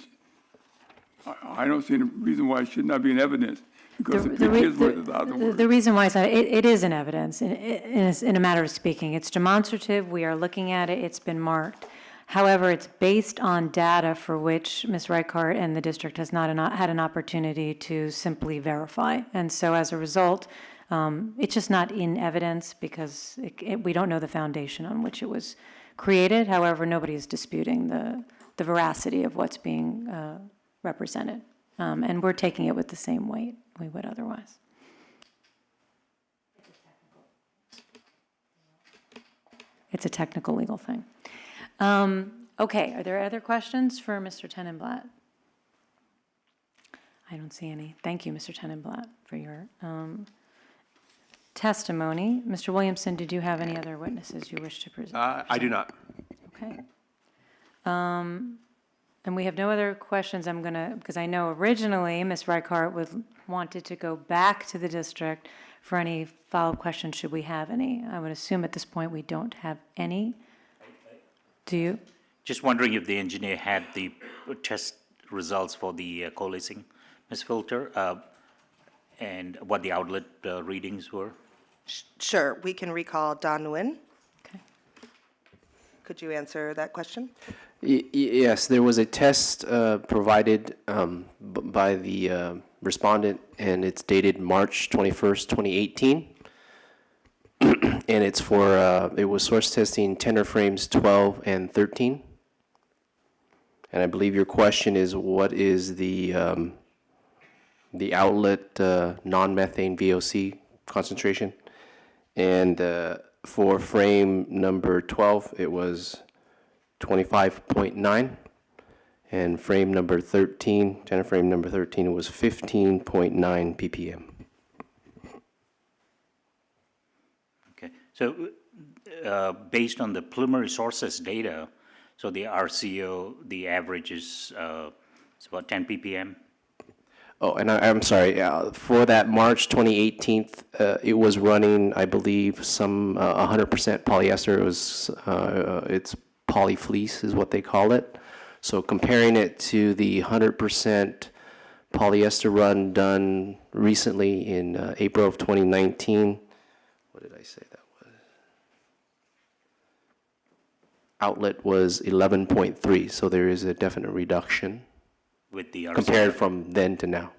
I don't see any reason why it should not be in evidence, because the picture is worth 1,000 words. The reason why it is in evidence, in a matter of speaking. It's demonstrative, we are looking at it, it's been marked. However, it's based on data for which Ms. Reichart and the district has not had an opportunity to simply verify. And so as a result, it's just not in evidence because we don't know the foundation on which it was created. However, nobody is disputing the veracity of what's being represented. And we're taking it with the same weight we would otherwise. It's a technical legal thing. Okay, are there other questions for Mr. Tenenblatt? I don't see any. Thank you, Mr. Tenenblatt, for your testimony. Mr. Williamson, did you have any other witnesses you wish to present? I do not. Okay. And we have no other questions. I'm going to, because I know originally Ms. Reichart wanted to go back to the district for any follow-up questions, should we have any. I would assume at this point we don't have any. Do you? Just wondering if the engineer had the test results for the coalescing Ms. filter and what the outlet readings were. Sure, we can recall Don Nguyen. Okay. Could you answer that question? Yes, there was a test provided by the respondent, and it's dated March 21st, 2018. And it's for, it was source testing tender frames 12 and 13. And I believe your question is, what is the outlet non-methane VOC concentration? And for frame number 12, it was 25.9. And frame number 13, tender frame number 13, was 15.9 ppm. Okay, so based on the preliminary sources data, so the RCO, the average is it's about 10 ppm. Oh, and I'm sorry, for that March 2018, it was running, I believe, some 100% polyester. It was, it's polyfleece is what they call it. So comparing it to the 100% polyester run done recently in April of 2019, what did I say that was? Outlet was 11.3, so there is a definite reduction With the RCO. compared from then to now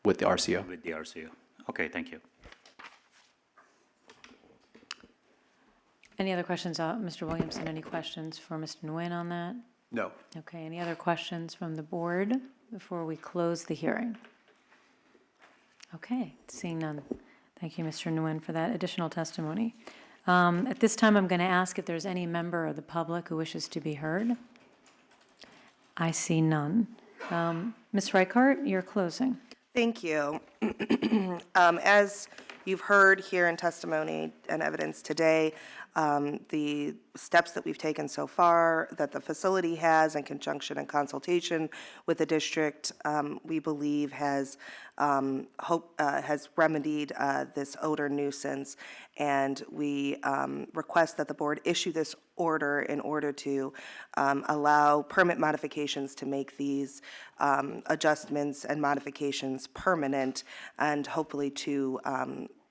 with the RCO. With the RCO. Okay, thank you. Any other questions, Mr. Williamson? Any questions for Mr. Nguyen on that? No. Okay, any other questions from the board before we close the hearing? Okay, seeing none. Thank you, Mr. Nguyen, for that additional testimony. At this time, I'm going to ask if there's any member of the public who wishes to be heard. I see none. Ms. Reichart, you're closing. Thank you. As you've heard here in testimony and evidence today, the steps that we've taken so far, that the facility has in conjunction and consultation with the district, we believe has remedied this odor nuisance, and we request that the board issue this order in order to allow permit modifications to make these adjustments and modifications permanent, and hopefully to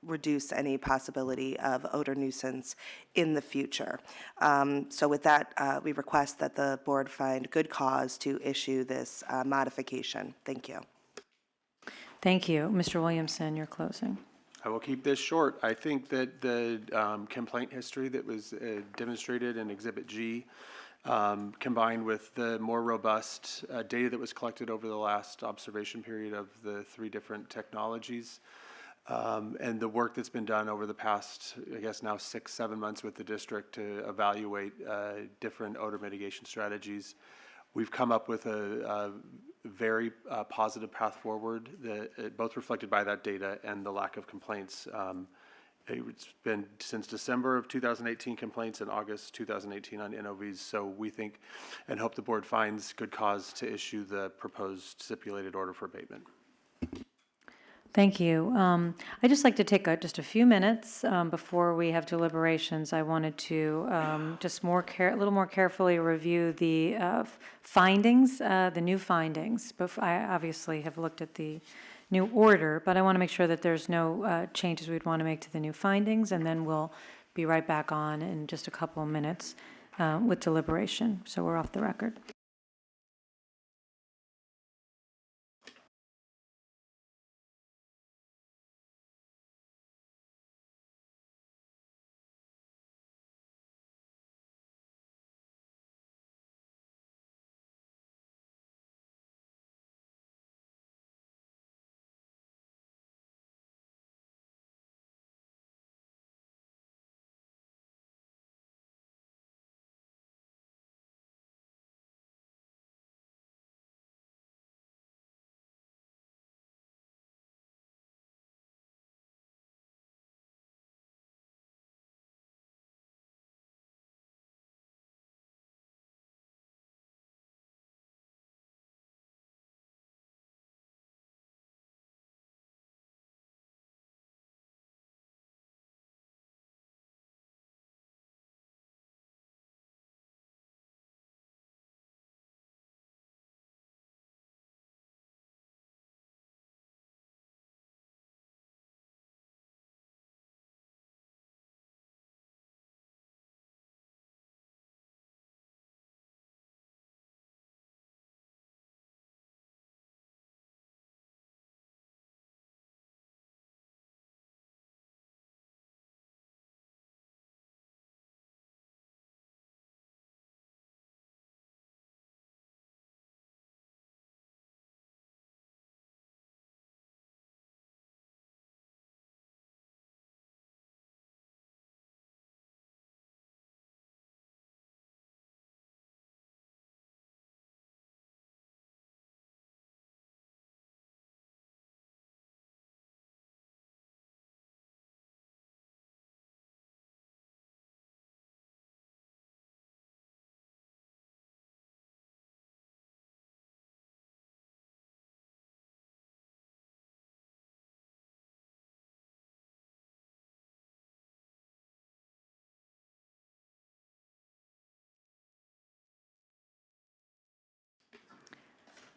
reduce any possibility of odor nuisance in the future. So with that, we request that the board find good cause to issue this modification. Thank you. Thank you. Mr. Williamson, you're closing. I will keep this short. I think that the complaint history that was demonstrated in Exhibit G, combined with the more robust data that was collected over the last observation period of the 3 different technologies, and the work that's been done over the past, I guess now 6-7 months with the district to evaluate different odor mitigation strategies, we've come up with a very positive path forward, that both reflected by that data and the lack of complaints. It's been since December of 2018 complaints and August 2018 on NOVs, so we think and hope the board finds good cause to issue the proposed stipulated order for abatement. Thank you. I'd just like to take just a few minutes before we have deliberations. I wanted to just a little more carefully review the findings, the new findings. I obviously have looked at the new order, but I want to make sure that there's no changes we'd want to make to the new findings, and then we'll be right back on in just a couple of minutes with deliberation. So we're off the record.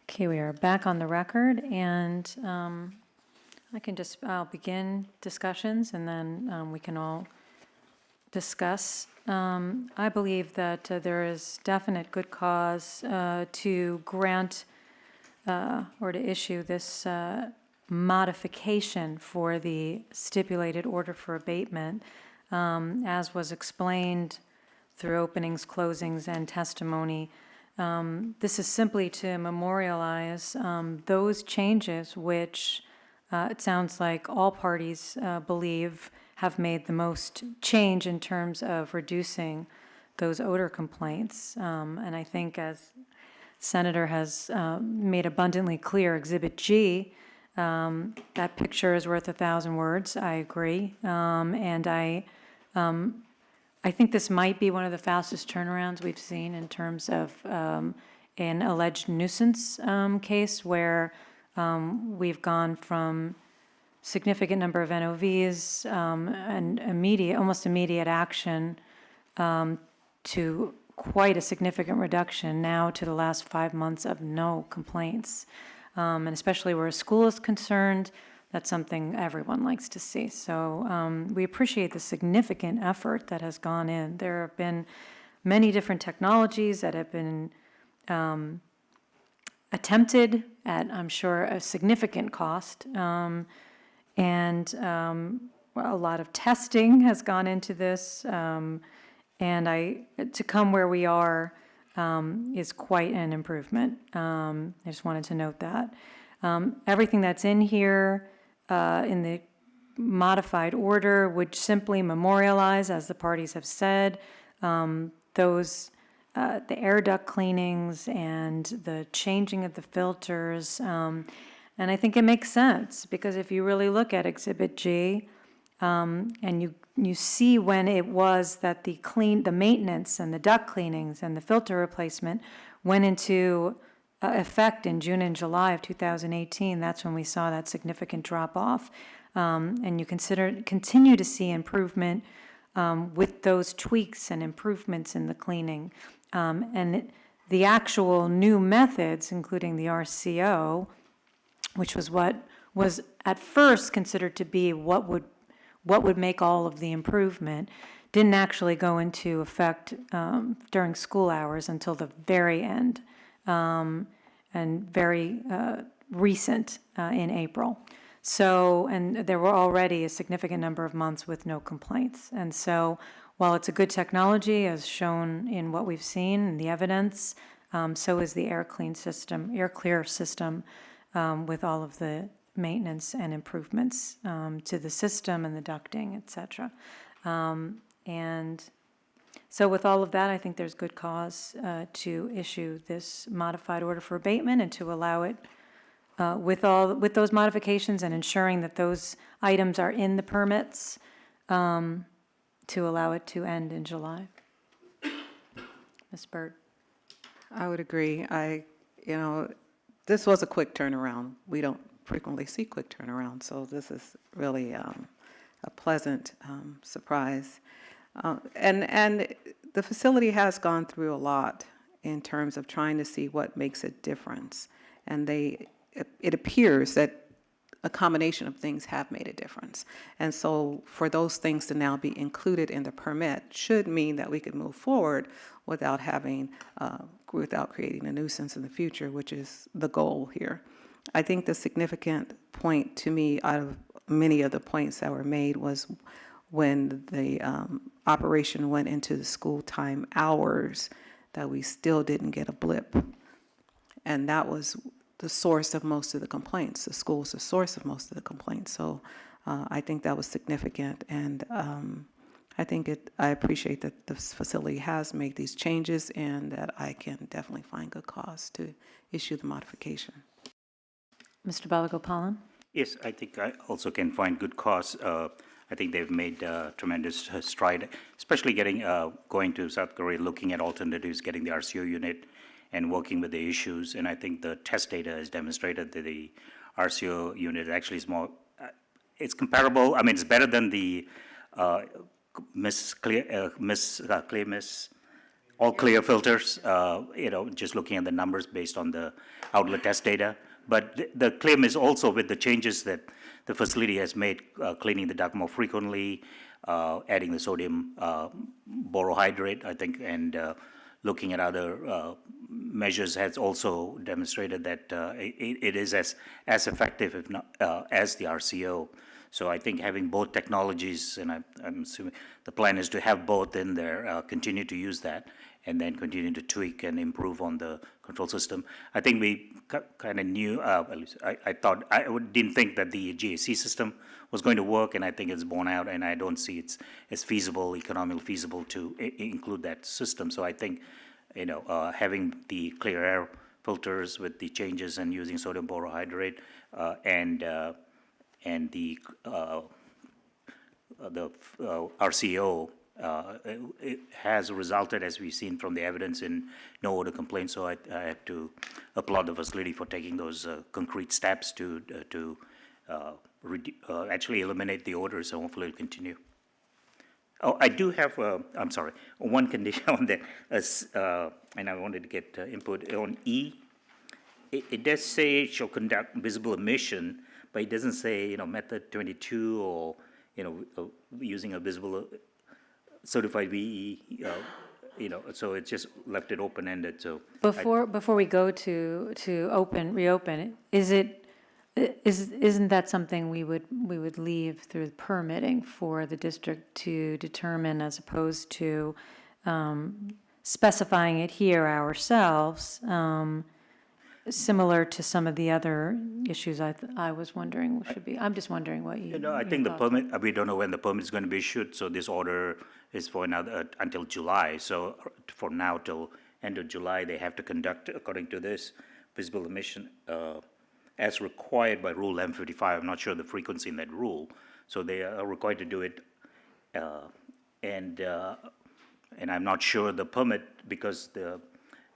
Okay, we are back on the record, and I'll begin discussions, and then we can all discuss. I believe that there is definite good cause to grant or to issue this modification for the stipulated order for abatement, as was explained through openings, closings, and testimony. This is simply to memorialize those changes which it sounds like all parties believe have made the most change in terms of reducing those odor complaints. And I think, as Senator has made abundantly clear, Exhibit G, that picture is worth 1,000 words. I agree. And I think this might be one of the fastest turnarounds we've seen in terms of an alleged nuisance case where we've gone from significant number of NOVs and almost immediate action to quite a significant reduction now to the last 5 months of no complaints. And especially where a school is concerned, that's something everyone likes to see. So we appreciate the significant effort that has gone in. There have been many different technologies that have been attempted at, I'm sure, a significant cost. And a lot of testing has gone into this. To come where we are is quite an improvement. I just wanted to note that. Everything that's in here in the modified order would simply memorialize, as the parties have said, the air duct cleanings and the changing of the filters. And I think it makes sense, because if you really look at Exhibit G, and you see when it was that the maintenance and the duct cleanings and the filter replacement went into effect in June and July of 2018. That's when we saw that significant drop-off. And you continue to see improvement with those tweaks and improvements in the cleaning. The actual new methods, including the RCO, which was what was at first considered to be what would make all of the improvement, didn't actually go into effect during school hours until the very end, and very recent in April. So, and there were already a significant number of months with no complaints. And so, while it's a good technology, as shown in what we've seen in the evidence, so is the air clear system, with all of the maintenance and improvements to the system and the ducting, et cetera. And so with all of that, I think there's good cause to issue this modified order for abatement and to allow it with those modifications and ensuring that those items are in the permits, to allow it to end in July. Ms. Byrd. I would agree. This was a quick turnaround. We don't frequently see quick turnaround, so this is really a pleasant surprise. And the facility has gone through a lot in terms of trying to see what makes a difference. And it appears that a combination of things have made a difference. And so for those things to now be included in the permit should mean that we could move forward without creating a nuisance in the future, which is the goal here. I think the significant point to me out of many of the points that were made was when the operation went into the school time hours, that we still didn't get a blip. And that was the source of most of the complaints. The school's the source of most of the complaints. So I think that was significant. And I appreciate that this facility has made these changes and that I can definitely find good cause to issue the modification. Mr. Balagopalan? Yes, I think I also can find good cause. I think they've made tremendous stride, especially going to South Korea, looking at alternatives, getting the RCO unit, and working with the issues. And I think the test data has demonstrated that the RCO unit actually is more, it's comparable. I mean, it's better than the all clear filters, just looking at the numbers based on the outlet test data. But the claim is also with the changes that the facility has made, cleaning the duct more frequently, adding the sodium borohydrate, I think, and looking at other measures has also demonstrated that it is as effective, if not as the RCO. So I think having both technologies, and I'm assuming the plan is to have both in there, continue to use that, and then continue to tweak and improve on the control system. I think we kind of knew, at least I didn't think that the GAC system was going to work, and I think it's borne out, and I don't see it's feasible, economically feasible to include that system. So I think, having the clear air filters with the changes and using sodium borohydrate and the RCO, it has resulted, as we've seen from the evidence, in no odor complaints. So I have to applaud the facility for taking those concrete steps to actually eliminate the odors, and hopefully it'll continue. Oh, I do have, I'm sorry, one condition on that, and I wanted to get input on E. It does say shall conduct visible emission, but it doesn't say, method 22 or, using a visible certified VE, so it just left it open-ended. So Before we go to reopen, isn't that something we would leave through permitting for the district to determine, as opposed to specifying it here ourselves, similar to some of the other issues I was wondering should be? I'm just wondering what you. I think the permit, we don't know when the permit is going to be issued, so this order is for another until July. So for now till end of July, they have to conduct, according to this, visible emission as required by Rule M55. I'm not sure the frequency in that rule, so they are required to do it, and I'm not sure the permit, because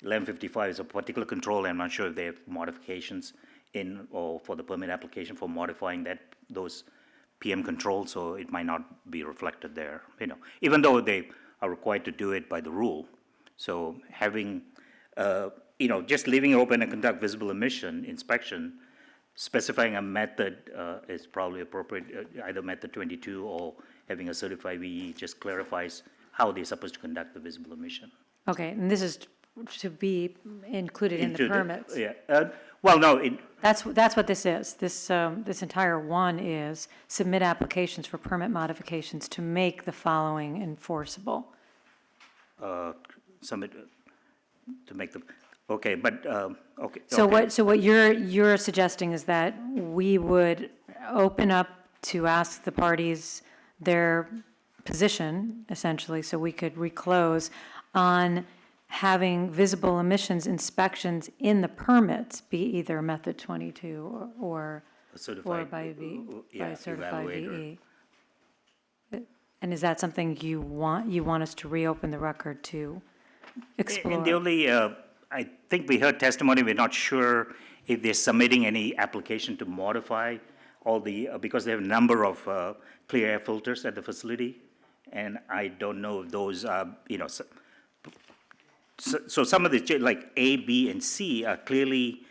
1155 is a particular control. I'm not sure if they have modifications in, or for the permit application for modifying those PM controls, so it might not be reflected there, even though they are required to do it by the rule. So having, just leaving it open and conduct visible emission inspection, specifying a method is probably appropriate, either method 22 or having a certified VE just clarifies how they're supposed to conduct the visible emission. Okay, and this is to be included in the Into permits? Yeah, well, no, That's what this is. This entire one is submit applications for permit modifications to make the following enforceable. submit, to make the, okay, but, okay. So okay. what you're suggesting is that we would open up to ask the parties their position, essentially, so we could reclose on having visible emissions inspections in the permits, be either method 22 or A certified, by yeah, a certified evaluator. VE. And is that something you want us to reopen the record to explore? And the only, I think we heard testimony, we're not sure if they're submitting any application to modify all the, because they have a number of clear air filters at the facility, and I don't know if those are, so some of the, like A, B, and C are clearly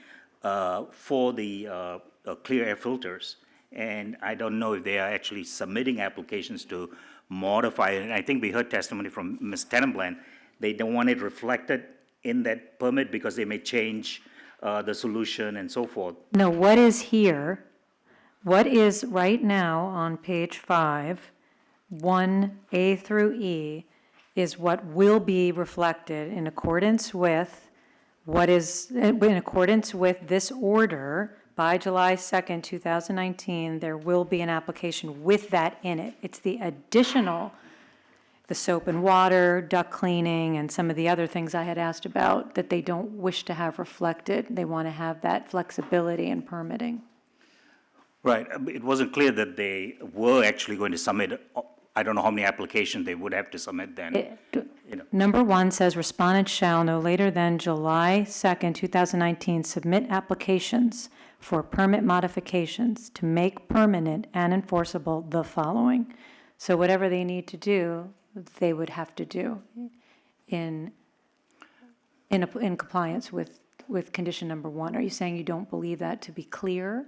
for the clear air filters, and I don't know if they are actually submitting applications to modify it. And I think we heard testimony from Ms. Tenenbland, they don't want it reflected in that permit because they may change the solution and so forth. No, what is here, what is right now on page 5, 1A through E, is what will be reflected in accordance with in accordance with this order. By July 2nd, 2019, there will be an application with that in it. It's the additional, the soap and water, duct cleaning, and some of the other things I had asked about that they don't wish to have reflected. They want to have that flexibility in permitting. Right, it wasn't clear that they were actually going to submit, I don't know how many applications they would have to submit then. Number 1 says respondents shall no later than July 2nd, 2019, submit applications for permit modifications to make permanent and enforceable the following. So whatever they need to do, they would have to do in compliance with condition number 1. Are you saying you don't believe that to be clear?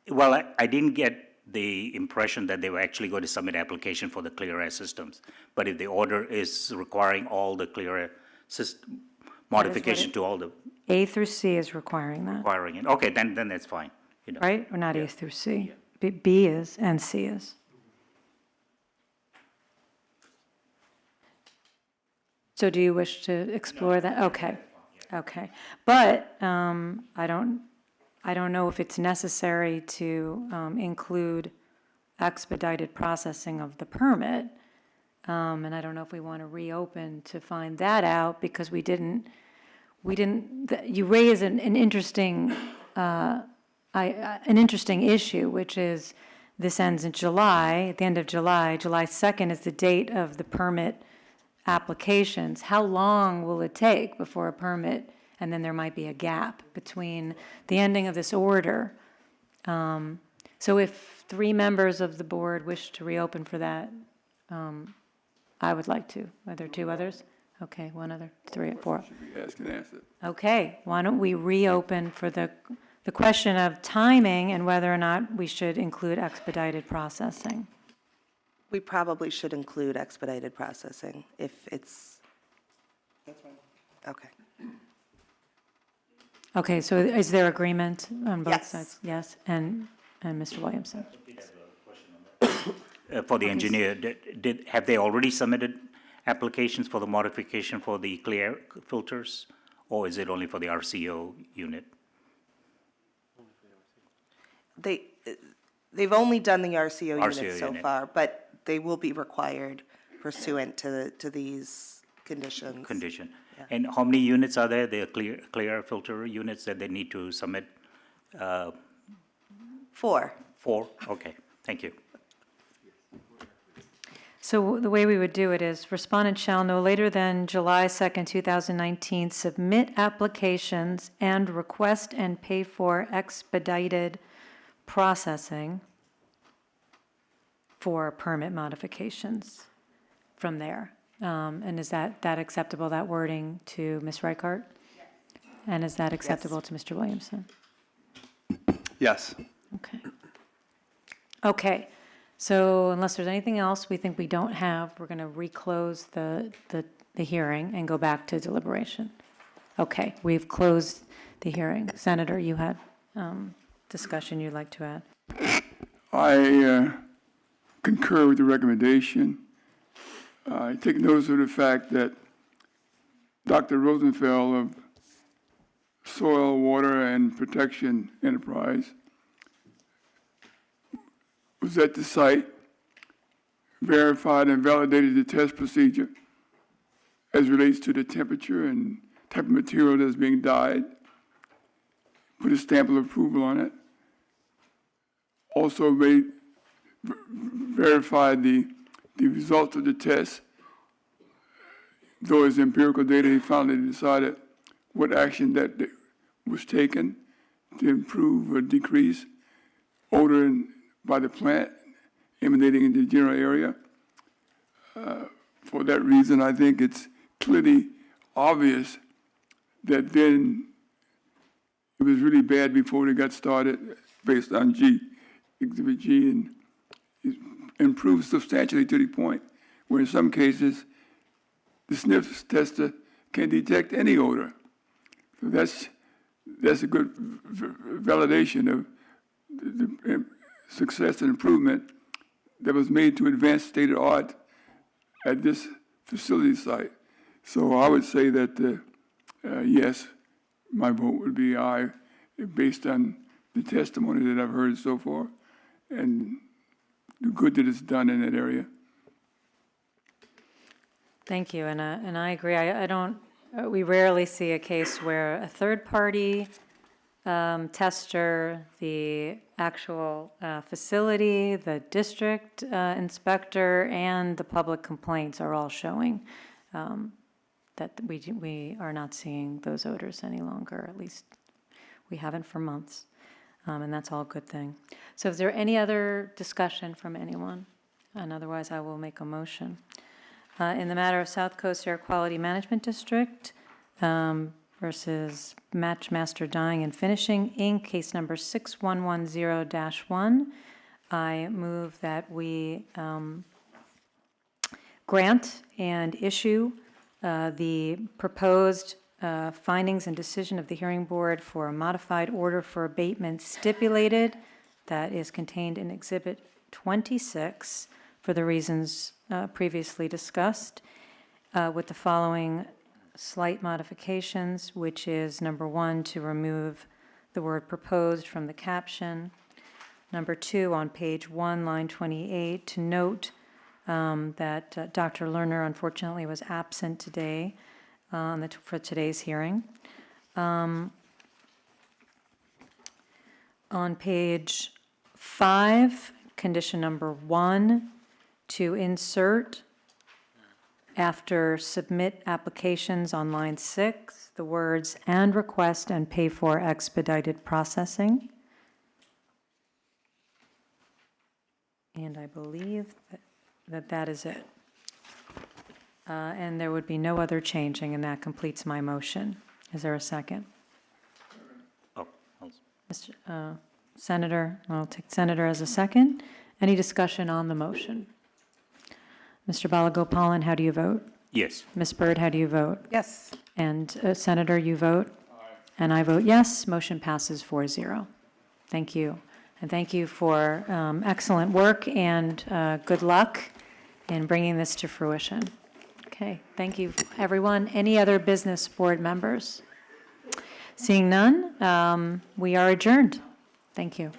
Well, I didn't get the impression that they were actually going to submit application for the clear air systems. But if the order is requiring all the clear air system, modification to all the, A through C is requiring that, requiring it, okay, then that's fine. right? Or not A through C? B is and C is. So do you wish to explore that? Okay, okay. But I don't know if it's necessary to include expedited processing of the permit. And I don't know if we want to reopen to find that out because you raise an interesting issue, which is this ends in July, at the end of July. July 2nd is the date of the permit applications. How long will it take before a permit, and then there might be a gap between the ending of this order? So if 3 members of the board wish to reopen for that, I would like to. Are there 2 others? Okay, 1 other, 3, 4. Should be asked and answered. Okay, why don't we reopen for the question of timing and whether or not we should include expedited processing? We probably should include expedited processing if it's. That's fine. Okay. Okay, so is there agreement on both Yes. sides? Yes, and Mr. Williamson? For the engineer, have they already submitted applications for the modification for the clear air filters? Or is it only for the RCO unit? They've only done the RCO RCO unit so unit. far, but they will be required pursuant to these conditions. Condition. And how many units are there, the clear air filter units that they need to submit? 4. 4? Okay, thank you. So the way we would do it is, respondent shall no later than July 2nd, 2019, submit applications and request and pay for expedited processing for permit modifications from there. And is that acceptable, that wording, to Ms. Reichart? And is that acceptable to Mr. Williamson? Yes. Okay. Okay, so unless there's anything else we think we don't have, we're going to reclose the hearing and go back to deliberation. Okay, we've closed the hearing. Senator, you had discussion you'd like to add? I concur with the recommendation. I take notice of the fact that Dr. Rosenfeld of Soil, Water, and Protection Enterprise was at the site, verified and validated the test procedure as relates to the temperature and type of material that's being dyed, put a stamp of approval on it. Also verified the results of the test. Though it's empirical data, he finally decided what action that was taken to improve or decrease odor by the plant emanating in the general area. For that reason, I think it's clearly obvious that then it was really bad before they got started based on Exhibit G, and it improved substantially to the point where in some cases the sniff tester can detect any odor. So that's a good validation of the success and improvement that was made to advance state of art at this facility site. So I would say that, yes, my vote would be aye based on the testimony that I've heard so far and the good that is done in that area. Thank you, and I agree. I don't, we rarely see a case where a third-party tester, the actual facility, the district inspector, and the public complaints are all showing that we are not seeing those odors any longer. At least we haven't for months, and that's all a good thing. So is there any other discussion from anyone? And otherwise, I will make a motion. In the matter of South Coast Air Quality Management District versus Matchmaster Dyeing and Finishing, Inc., case number 6110-1, I move that we grant and issue the proposed findings and decision of the hearing board for a modified order for abatement stipulated that is contained in Exhibit 26 for the reasons previously discussed, with the following slight modifications, which is number 1, to remove the word proposed from the caption. Number 2, on page 1, line 28, to note that Dr. Lerner unfortunately was absent today for today's hearing. On page 5, condition number 1, to insert after submit applications on line 6, the words "and request and pay for expedited processing." And I believe that is it. And there would be no other changing, and that completes my motion. Is there a second? Oh, Mr. Senator, I'll take Senator as a second. Any discussion on the motion? Mr. Balagopalan, how do you vote? yes. Ms. Byrd, how do you vote? Yes. And Senator, you vote? Aye. And I vote yes. Motion passes 4-0. Thank you. And thank you for excellent work and good luck in bringing this to fruition. Okay, thank you, everyone. Any other business board members? Seeing none, we are adjourned. Thank you.